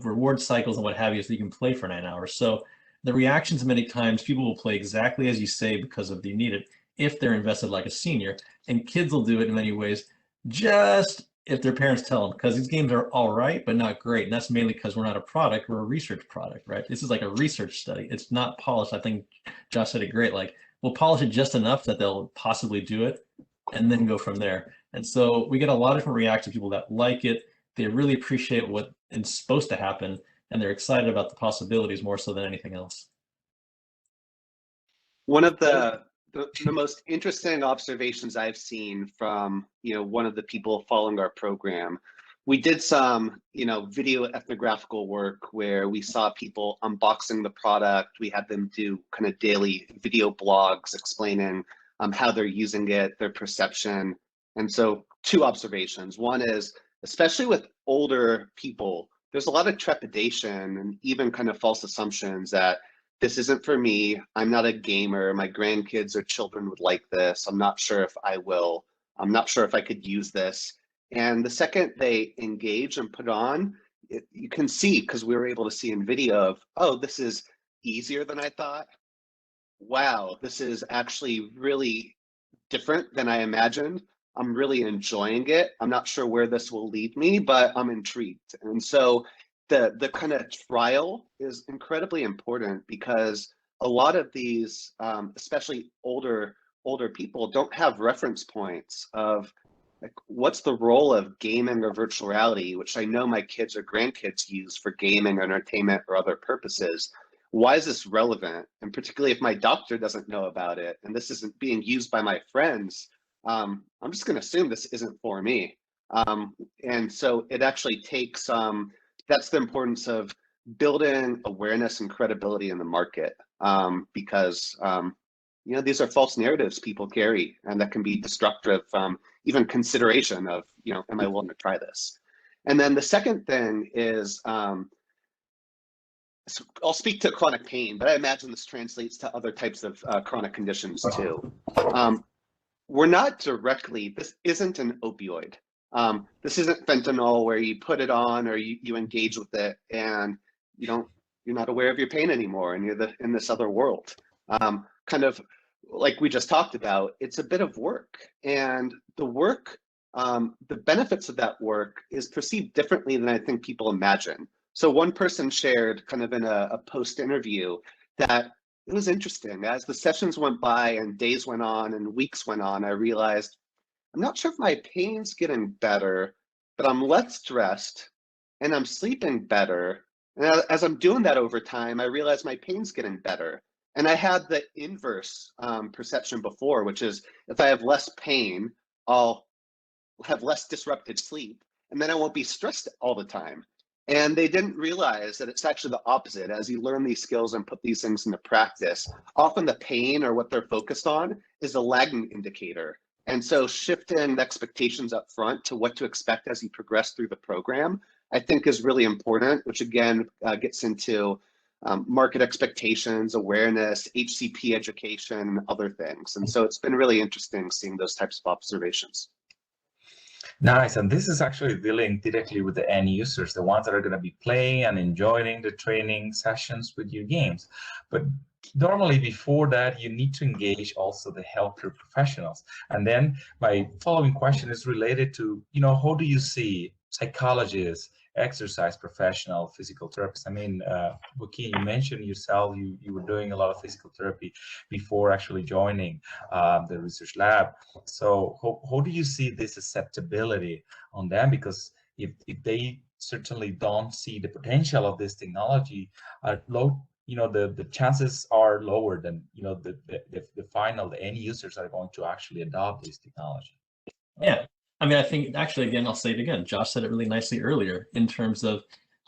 reward cycles and what have you, so you can play for 9 hours. So the reactions many times, people will play exactly as you say because of the need it, if they're invested like a senior. And kids will do it in many ways just if their parents tell them, because these games are all right, but not great. And that's mainly because we're not a product, we're a research product, right? This is like a research study. It's not polished. I think Josh said it great. Like, we'll polish it just enough that they'll possibly do it and then go from there. And so we get a lot of different reactions, people that like it, they really appreciate what is supposed to happen, and they're excited about the possibilities more so than anything else. One of the most interesting observations I've seen from, one of the people following our program, we did some, video ethnographical work where we saw people unboxing the product. We had them do kind of daily video blogs explaining how they're using it, their perception. And so 2 observations. One is, especially with older people, there's a lot of trepidation and even kind of false assumptions that this isn't for me. I'm not a gamer. My grandkids or children would like this. I'm not sure if I will. I'm not sure if I could use this. And the second they engage and put on, you can see, because we were able to see in video of, oh, this is easier than I thought. Wow, this is actually really different than I imagined. I'm really enjoying it. I'm not sure where this will lead me, but I'm intrigued. And so the kind of trial is incredibly important, because a lot of these, especially older people, don't have reference points of, like, what's the role of gaming or virtual reality, which I know my kids or grandkids use for gaming, entertainment, or other purposes. why is this relevant? And particularly if my doctor doesn't know about it and this isn't being used by my friends, I'm just going to assume this isn't for me. And so it actually takes, that's the importance of building awareness and credibility in the market, because you know, these are false narratives people carry, and that can be destructive, even consideration of, you know, am I willing to try this? And then the second thing is, so I'll speak to chronic pain, but I imagine this translates to other types of chronic conditions too. We're not directly, this isn't an opioid. This isn't fentanyl where you put it on or you engage with it and you're not aware of your pain anymore and you're in this other world. Kind of like we just talked about, it's a bit of work, and the work, the benefits of that work is perceived differently than I think people imagine. So one person shared kind of in a post interview that it was interesting. As the sessions went by and days went on and weeks went on, I realized I'm not sure if my pain's getting better, but I'm less stressed and I'm sleeping better. And as I'm doing that over time, I realize my pain's getting better. And I had the inverse perception before, which is if I have less pain, I'll have less disrupted sleep, and then I won't be stressed all the time. And they didn't realize that it's actually the opposite. As you learn these skills and put these things into practice, often the pain or what they're focused on is a lagging indicator. And so shifting the expectations up front to what to expect as you progress through the program, I think is really important, which again gets into market expectations, awareness, HCP education, and other things. And so it's been really interesting seeing those types of observations. Nice, and this is actually dealing directly with the end users, the ones that are going to be playing and enjoying the training sessions with your games. But normally before that, you need to engage also the healthcare professionals. And then my following question is related to, you know, how do you see psychologists, exercise professional, physical therapists? I mean, Joaquin, you mentioned yourself, you were doing a lot of physical therapy before actually joining the research lab. So how do you see this susceptibility on them? Because if they certainly don't see the potential of this technology, low, you know, the chances are lower than, you know, the end users are going to actually adopt this technology. Yeah, I mean, I think actually, again, I'll say it again. Josh said it really nicely earlier in terms of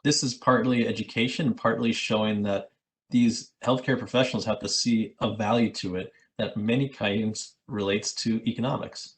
this is partly education, partly showing that these healthcare professionals have to see a value to it that many times relates to economics.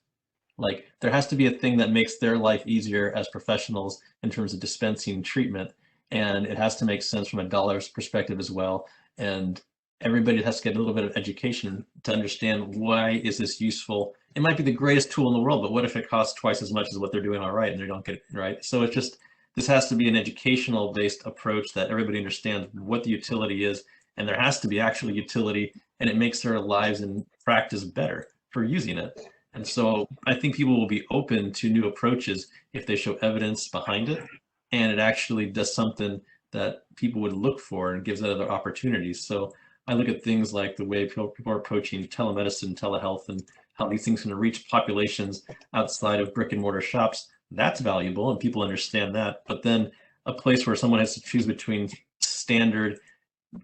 Like there has to be a thing that makes their life easier as professionals in terms of dispensing treatment, and it has to make sense from a dollar's perspective as well. And everybody has to get a little bit of education to understand why is this useful. It might be the greatest tool in the world, but what if it costs twice as much as what they're doing all right and they don't get it right? So it's just, this has to be an educational based approach that everybody understands what the utility is, and there has to be actual utility, and it makes their lives in practice better for using it. And so I think people will be open to new approaches if they show evidence behind it and it actually does something that people would look for and gives other opportunities. So I look at things like the way people are approaching telemedicine, telehealth, and how these things can reach populations outside of brick and mortar shops. That's valuable and people understand that. But then a place where someone has to choose between standard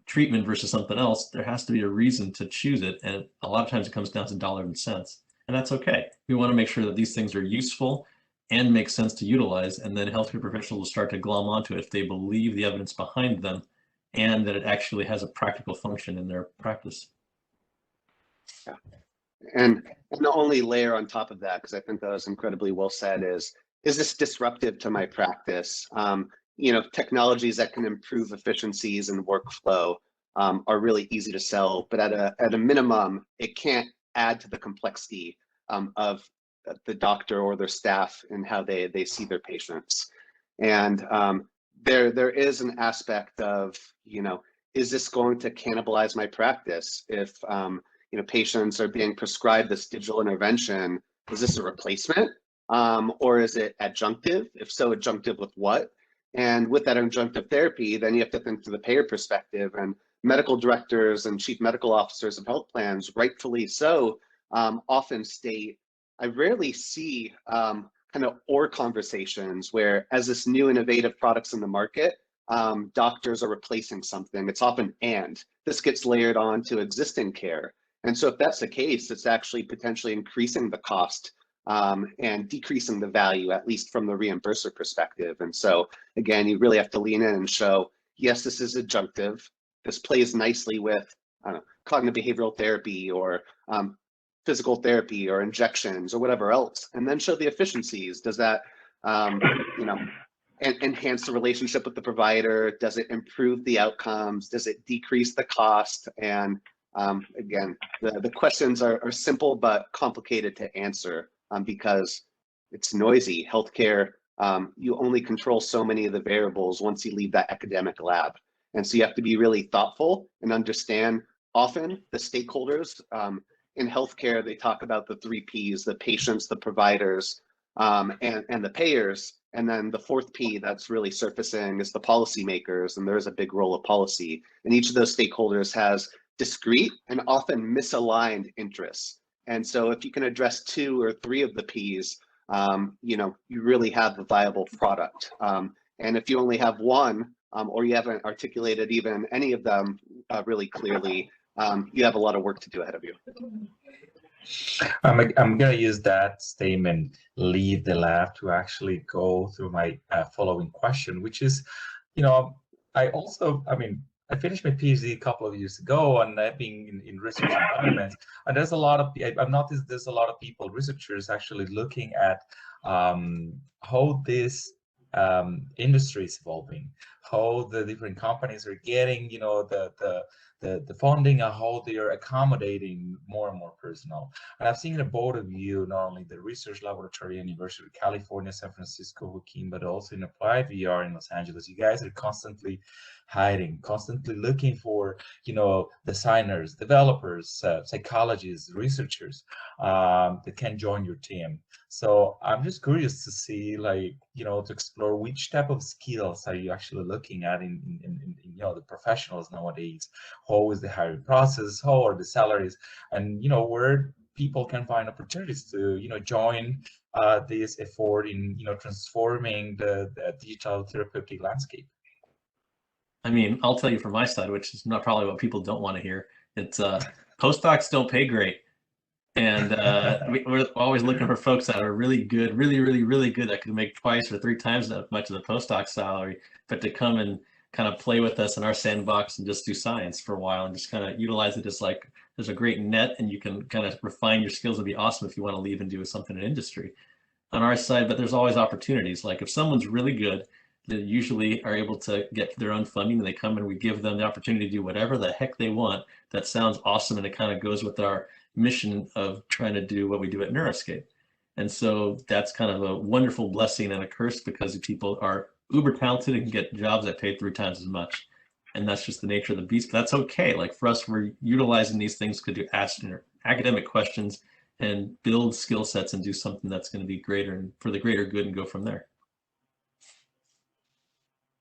treatment versus something else, there has to be a reason to choose it. And a lot of times it comes down to dollars and cents. And that's okay. We want to make sure that these things are useful and make sense to utilize, and then healthcare professionals will start to glom onto it if they believe the evidence behind them and that it actually has a practical function in their practice. Yeah. And the only layer on top of that, because I think that was incredibly well said, is this disruptive to my practice? You know, technologies that can improve efficiencies and workflow are really easy to sell, but at a minimum, it can't add to the complexity of the doctor or their staff and how they see their patients. And there is an aspect of, you know, is this going to cannibalize my practice? If you know, patients are being prescribed this digital intervention, is this a replacement or is it adjunctive? If so, adjunctive with what? And with that adjunctive therapy, then you have to think through the payer perspective, and medical directors and chief medical officers of health plans, rightfully so, often state, I rarely see kind of or conversations where as this new innovative products in the market, doctors are replacing something. It's often and. This gets layered on to existing care. And so if that's the case, it's actually potentially increasing the cost and decreasing the value, at least from the reimburser perspective. And so again, you really have to lean in and show, yes, this is adjunctive. This plays nicely with cognitive behavioral therapy or physical therapy or injections or whatever else, and then show the efficiencies. Does that, enhance the relationship with the provider? Does it improve the outcomes? Does it decrease the cost? And again, the questions are simple but complicated to answer because it's noisy. Healthcare, you only control so many of the variables once you leave that academic lab. And so you have to be really thoughtful and understand often the stakeholders. In healthcare, they talk about the 3 Ps, the patients, the providers, and the payers. And then the 4th P that's really surfacing is the policymakers, and there's a big role of policy. And each of those stakeholders has discrete and often misaligned interests. And so if you can address 2 or 3 of the Ps, you really have a viable product. And if you only have one, or you haven't articulated even any of them really clearly, you have a lot of work to do ahead of you. I'm going to use that statement, leave the lab, to actually go through my following question, which is, I finished my PhD a couple of years ago, and I've been in research environments, and I've noticed there's a lot of people, researchers, actually looking at how this industry is evolving, how the different companies are getting, the funding, and how they are accommodating more and more personnel. And I've seen in both of you, not only the research laboratory, University of California, San Francisco, Joaquin, but also in applied VR in Los Angeles. You guys are constantly hiring, constantly looking for, designers, developers, psychologists, researchers that can join your team. So I'm just curious to see, to explore which type of skills are you actually looking at in the professionals nowadays. How is the hiring process? How are the salaries? And where people can find opportunities to join this effort in transforming the digital therapeutic landscape. I mean, I'll tell you from my side, which is not probably what people don't want to hear. It's postdocs don't pay great. And we're always looking for folks that are really good, really, really, really good, that could make twice or 3 times that much of the postdoc salary, but to come and kind of play with us in our sandbox and just do science for a while and just kind of utilize it as like, there's a great net and you can kind of refine your skills. Would be awesome if you want to leave and do something in industry on our side, but there's always opportunities. Like if someone's really good, they usually are able to get their own funding, and they come and we give them the opportunity to do whatever the heck they want. That sounds awesome, and it kind of goes with our mission of trying to do what we do at Neuroscape. And so that's kind of a wonderful blessing and a curse, because people are uber talented and can get jobs that pay 3 times as much. And that's just the nature of the beast, but that's okay. Like for us, we're utilizing these things to ask academic questions and build skill sets and do something that's going to be greater and for the greater good and go from there.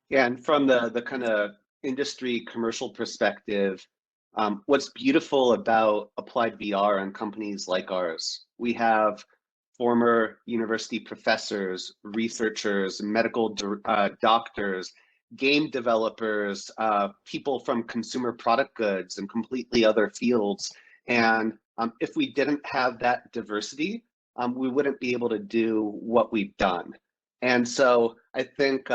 Yeah, and from the kind of industry commercial perspective, what's beautiful about applied VR and companies like ours, we have former university professors, researchers, medical doctors, game developers, people from consumer product goods and completely other fields. And if we didn't have that diversity, we wouldn't be able to do what we've done. And so I think,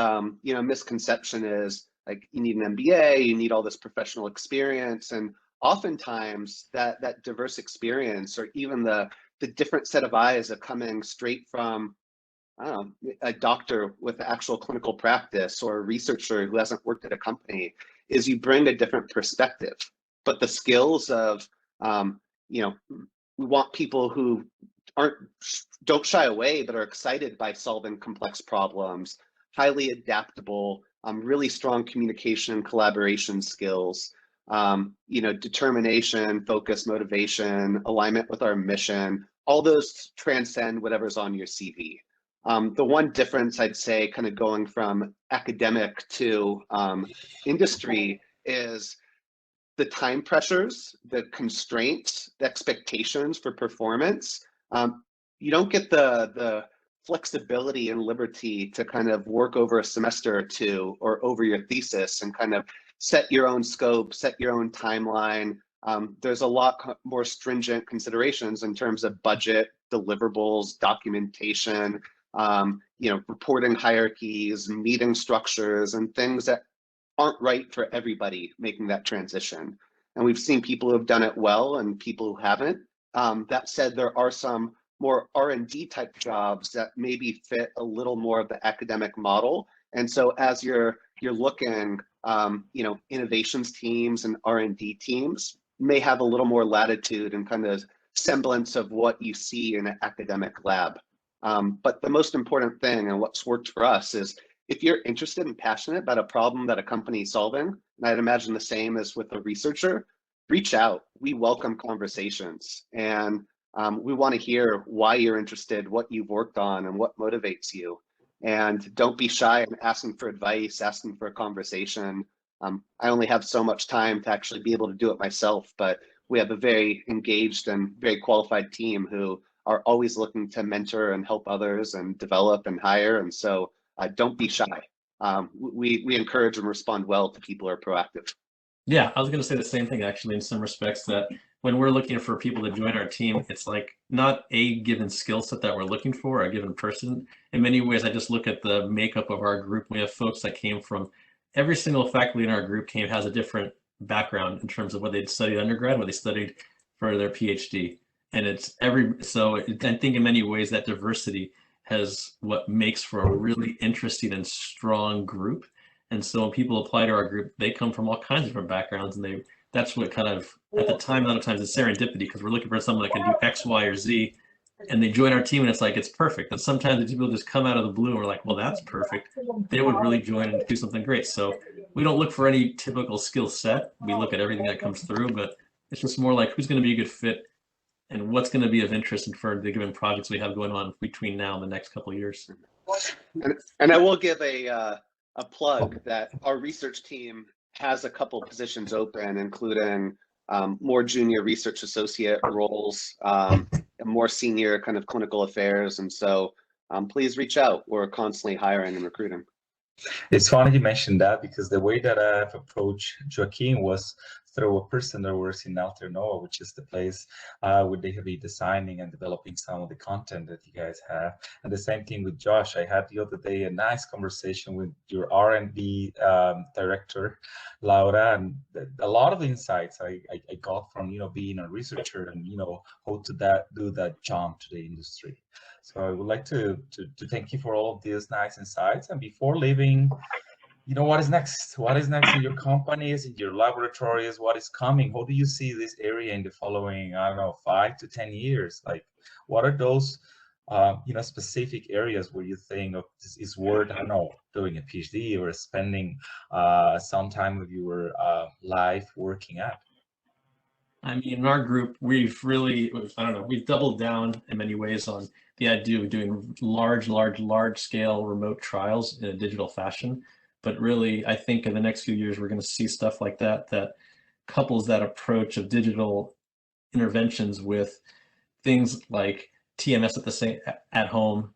misconception is like, you need an MBA, you need all this professional experience. And oftentimes that diverse experience, or even the different set of eyes are coming straight from, a doctor with actual clinical practice or a researcher who hasn't worked at a company, is you bring a different perspective. But the skills of, we want people who don't shy away, but are excited by solving complex problems, highly adaptable, really strong communication and collaboration skills, determination, focus, motivation, alignment with our mission. All those transcend whatever's on your CV. The one difference I'd say, kind of going from academic to industry, is the time pressures, the constraints, the expectations for performance. You don't get the flexibility and liberty to kind of work over a semester or two or over your thesis and kind of set your own scope, set your own timeline. There's a lot more stringent considerations in terms of budget, deliverables, documentation, reporting hierarchies, meeting structures, and things that aren't right for everybody making that transition. And we've seen people who have done it well and people who haven't. That said, there are some more R&D type jobs that maybe fit a little more of the academic model. And so as you're looking, innovations teams and R&D teams may have a little more latitude and kind of semblance of what you see in an academic lab. But the most important thing and what's worked for us is if you're interested and passionate about a problem that a company is solving, and I'd imagine the same as with a researcher, reach out. We welcome conversations, and we want to hear why you're interested, what you've worked on, and what motivates you. And don't be shy in asking for advice, asking for a conversation. I only have so much time to actually be able to do it myself, but we have a very engaged and very qualified team who are always looking to mentor and help others and develop and hire. And so don't be shy. We encourage and respond well to people who are proactive. Yeah, I was going to say the same thing actually in some respects, that when we're looking for people to join our team, it's like not a given skill set that we're looking for, a given person. In many ways, I just look at the makeup of our group. We have folks that came from, every single faculty in our group has a different background in terms of what they'd studied undergrad, what they studied for their PhD. And I think in many ways that diversity has what makes for a really interesting and strong group. And so when people apply to our group, they come from all kinds of different backgrounds, and that's what kind of, at the time, a lot of times it's serendipity, because we're looking for someone that can do X, Y, or Z, and they join our team and it's like, it's perfect. And sometimes people just come out of the blue and we're like, well, that's perfect. They would really join and do something great. So we don't look for any typical skill set. We look at everything that comes through, but it's just more like who's going to be a good fit and what's going to be of interest for the given projects we have going on between now and the next couple of years. And I will give a plug that our research team has a couple positions open, including more junior research associate roles, and more senior kind of clinical affairs. And so please reach out. We're constantly hiring and recruiting. It's funny you mentioned that, because the way that I've approached Joaquin was through a person that works in Alternova, which is the place where they have been designing and developing some of the content that you guys have. And the same thing with Josh. I had the other day a nice conversation with your R&D director, Laura, and a lot of the insights I got from being a researcher and how to do that jump to the industry. So I would like to thank you for all of these nice insights. And before leaving, what is next? What is next in your companies, in your laboratories? What is coming? How do you see this area in the following, 5 to 10 years? Like, what are those, specific areas where you think this is worth, doing a PhD or spending some time of your life working at? I mean, in our group, we've really, we've doubled down in many ways on the idea of doing large scale remote trials in a digital fashion. But really, I think in the next few years, we're going to see stuff like that couples that approach of digital interventions with things like TMS at home.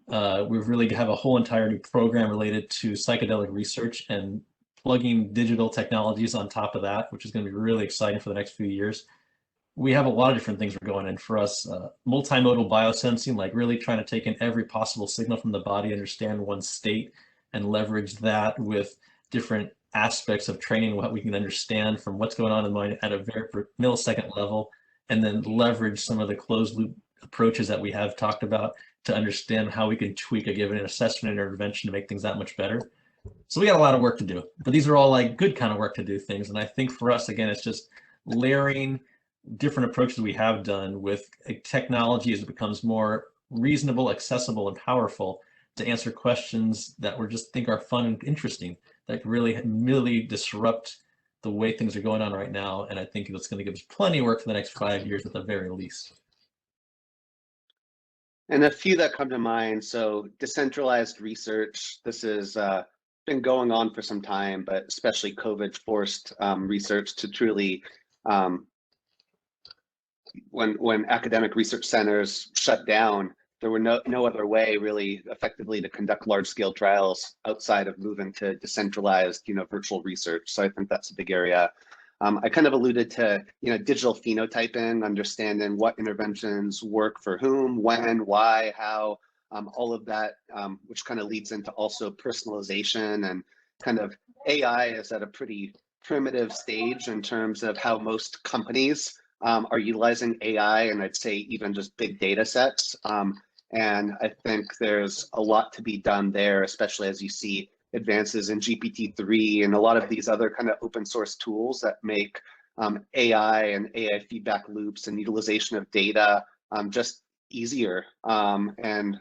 We really have a whole entire new program related to psychedelic research and plugging digital technologies on top of that, which is going to be really exciting for the next few years. We have a lot of different things we're going in for us. Multimodal biosensing, like really trying to take in every possible signal from the body, understand one's state, and leverage that with different aspects of training, what we can understand from what's going on in the mind at a very millisecond level, and then leverage some of the closed loop approaches that we have talked about to understand how we can tweak a given assessment and intervention to make things that much better. So we got a lot of work to do, but these are all like good kind of work to do things. And I think for us, again, it's just layering different approaches we have done with technology as it becomes more reasonable, accessible, and powerful to answer questions that we just think are fun and interesting, that really disrupt the way things are going on right now. And I think it's going to give us plenty of work for the next 5 years at the very least. And a few that come to mind. So decentralized research, this has been going on for some time, but especially COVID forced research to truly, when academic research centers shut down, there were no other way really effectively to conduct large-scale trials outside of moving to decentralized, virtual research. So I think that's a big area. I kind of alluded to, digital phenotyping, understanding what interventions work for whom, when, why, how, all of that, which kind of leads into also personalization, and kind of AI is at a pretty primitive stage in terms of how most companies are utilizing AI, and I'd say even just big data sets. And I think there's a lot to be done there, especially as you see advances in GPT-3 and a lot of these other kind of open source tools that make AI and AI feedback loops and utilization of data just easier and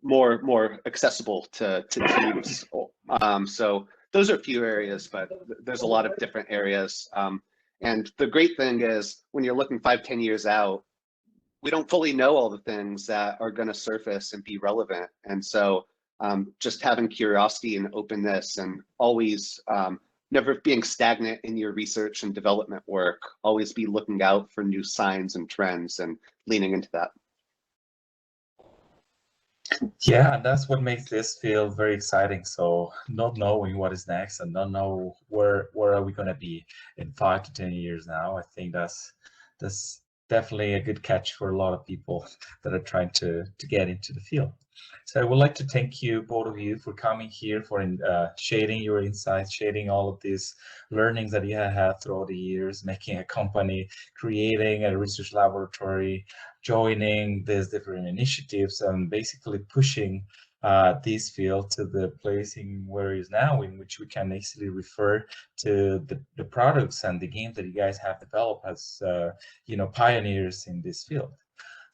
more accessible to teams. So those are a few areas, but there's a lot of different areas. And the great thing is when you're looking 5-10 years out, we don't fully know all the things that are going to surface and be relevant. And so just having curiosity and openness, and always never being stagnant in your research and development work, always be looking out for new signs and trends and leaning into that. Yeah, and that's what makes this field very exciting. So not knowing what is next and not know where are we going to be in 5 to 10 years now, I think that's definitely a good catch for a lot of people that are trying to get into the field. So I would like to thank you, both of you, for coming here, for sharing your insights, sharing all of these learnings that you have had throughout the years, making a company, creating a research laboratory, joining these different initiatives, and basically pushing this field to the place in where it is now, in which we can easily refer to the products and the games that you guys have developed as pioneers in this field.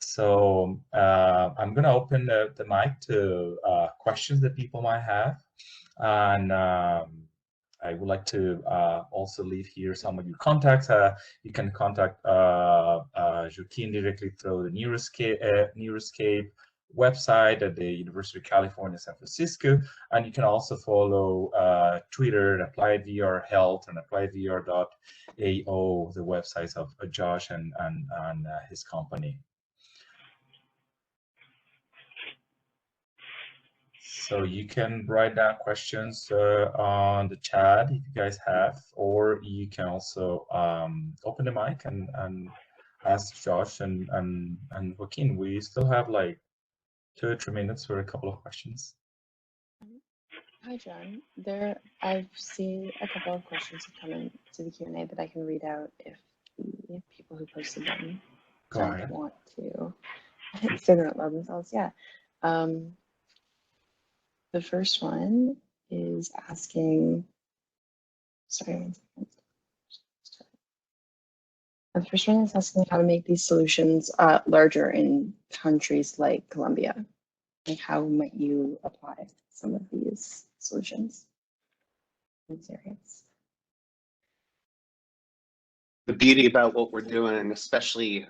So I'm going to open the mic to questions that people might have, and I would like to also leave here some of your contacts. You can contact Joaquin directly through the Neuroscape website at the University of California, San Francisco, and you can also follow Twitter, Applied VR Health, and appliedvr.ao, the websites of Josh and his company. So you can write down questions on the chat if you guys have, or you can also open the mic and ask Josh and Joaquin. We still have like 2 or 3 minutes for a couple of questions. Hi, John. I've seen a couple of questions have come into the Q&A that I can read out if the people who posted them don't want to say them out loud themselves. Yeah. The first one is asking, sorry, 1 second. The first one is asking how to make these solutions larger in countries like Colombia. Like, how might you apply some of these solutions in these areas? The beauty about what we're doing, especially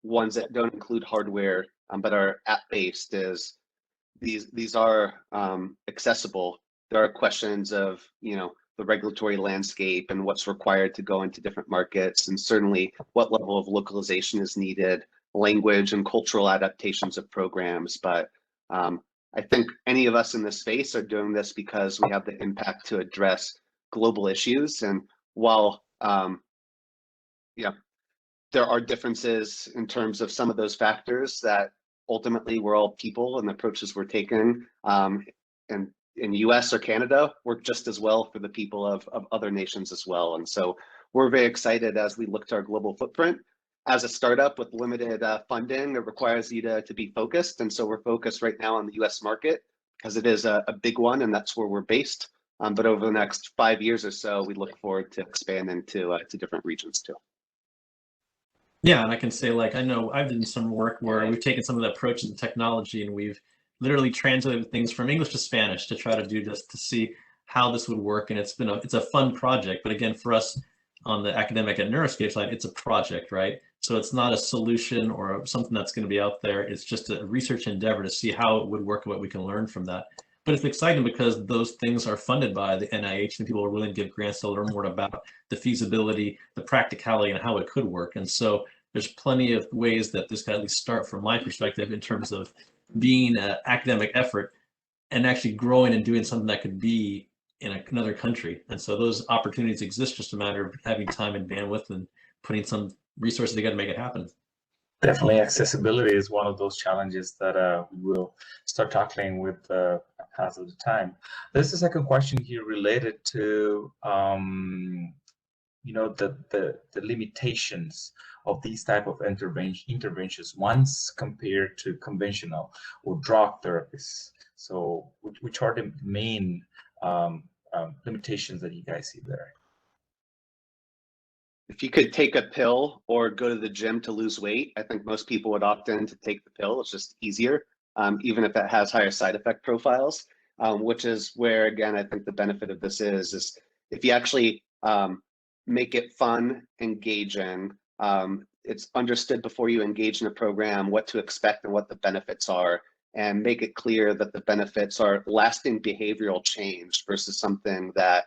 ones that don't include hardware but are app-based, is these are accessible. There are questions of the regulatory landscape and what's required to go into different markets, and certainly what level of localization is needed, language and cultural adaptations of programs. But I think any of us in this space are doing this because we have the impact to address global issues. And while there are differences in terms of some of those factors, that ultimately we're all people, and the approaches we're taking in US or Canada work just as well for the people of other nations as well. And so we're very excited as we look to our global footprint. As a startup with limited funding, it requires you to be focused. And so we're focused right now on the US market because it is a big one, and that's where we're based. But over the next 5 years or so, we look forward to expanding to different regions too. Yeah, and I can say, like, I know I've done some work where we've taken some of the approaches and technology, and we've literally translated things from English to Spanish to try to do just to see how this would work. And it's a fun project. But again, for us on the academic at Neuroscape side, it's a project, right? So it's not a solution or something that's going to be out there. It's just a research endeavor to see how it would work and what we can learn from that. But it's exciting because those things are funded by the NIH, and people are willing to give grants to learn more about the feasibility, the practicality, and how it could work. And so there's plenty of ways that this can at least start from my perspective in terms of being an academic effort and actually growing and doing something that could be in another country. And so those opportunities exist, just a matter of having time and bandwidth and putting some resources together to make it happen. Definitely, accessibility is one of those challenges that we will start tackling with as of the time. There's a second question here related to the limitations of these type of interventions once compared to conventional or drug therapies. So which are the main limitations that you guys see there? If you could take a pill or go to the gym to lose weight, I think most people would opt in to take the pill. It's just easier, even if it has higher side effect profiles, which is where, again, I think the benefit of this is if you actually make it fun, engaging, it's understood before you engage in a program what to expect and what the benefits are, and make it clear that the benefits are lasting behavioral change versus something that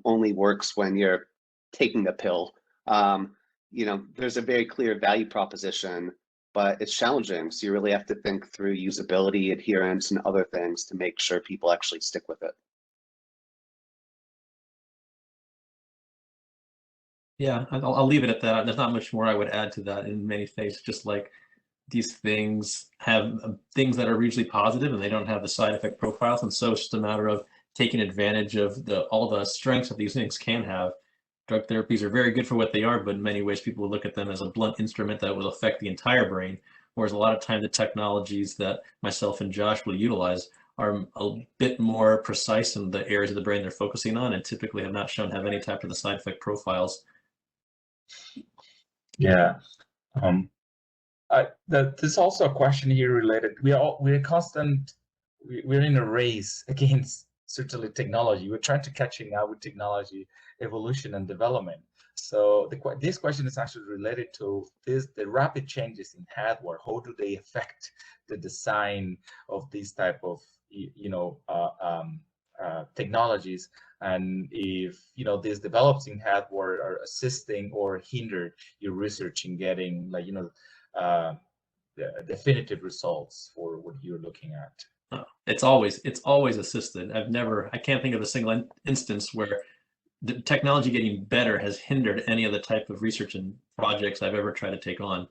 only works when you're taking a pill. There's a very clear value proposition, but it's challenging. So you really have to think through usability, adherence, and other things to make sure people actually stick with it. Yeah, I'll leave it at that. There's not much more I would add to that in many ways. Just like these things have things that are usually positive and they don't have the side effect profiles. And so it's just a matter of taking advantage of all the strengths that these things can have. Drug therapies are very good for what they are, but in many ways people will look at them as a blunt instrument that will affect the entire brain. Whereas a lot of times the technologies that myself and Josh will utilize are a bit more precise in the areas of the brain they're focusing on and typically have not shown to have any type of the side effect profiles. Yeah. There's also a question here related. We're in a race against certainly technology. We're trying to catching up with technology evolution and development. So this question is actually related to the rapid changes in hardware. How do they affect the design of these type of technologies, and if these develops in hardware are assisting or hinder your research in getting definitive results for what you're looking at? It's always assisted. I can't think of a single instance where the technology getting better has hindered any of the type of research and projects I've ever tried to take on.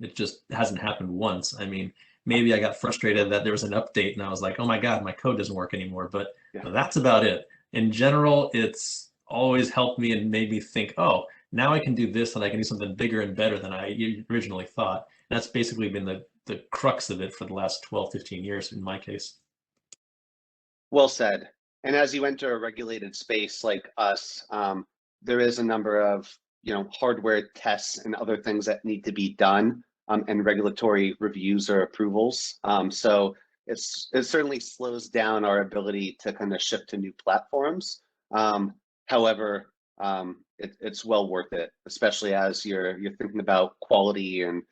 It just hasn't happened once. I mean, maybe I got frustrated that there was an update and I was like, oh my God, my code doesn't work anymore, but that's about it. In general, it's always helped me and made me think, oh, now I can do this and I can do something bigger and better than I originally thought. And that's basically been the crux of it for the last 12, 15 years in my case. Well said. And as you enter a regulated space like us, there is a number of hardware tests and other things that need to be done, and regulatory reviews or approvals. So it certainly slows down our ability to kind of shift to new platforms. However, it's well worth it, especially as you're thinking about quality and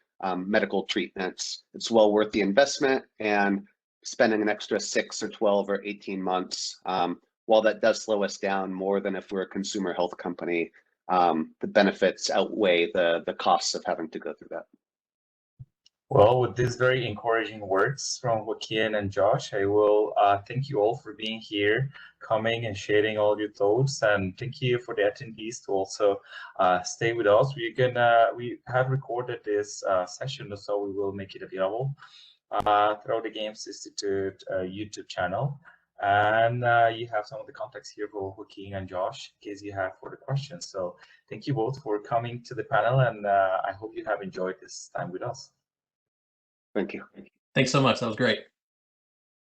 medical treatments. It's well worth the investment and spending an extra 6 or 12 or 18 months. While that does slow us down more than if we're a consumer health company, the benefits outweigh the costs of having to go through that. Well, with these very encouraging words from Joaquin and Josh, I will thank you all for being here, coming and sharing all your thoughts, and thank you for the attendees to also stay with us. We have recorded this session, so we will make it available through the Games Institute YouTube channel. And you have some of the contacts here for Joaquin and Josh in case you have further questions. So thank you both for coming to the panel, and I hope you have enjoyed this time with us. Thank you. Thanks so much. That was great.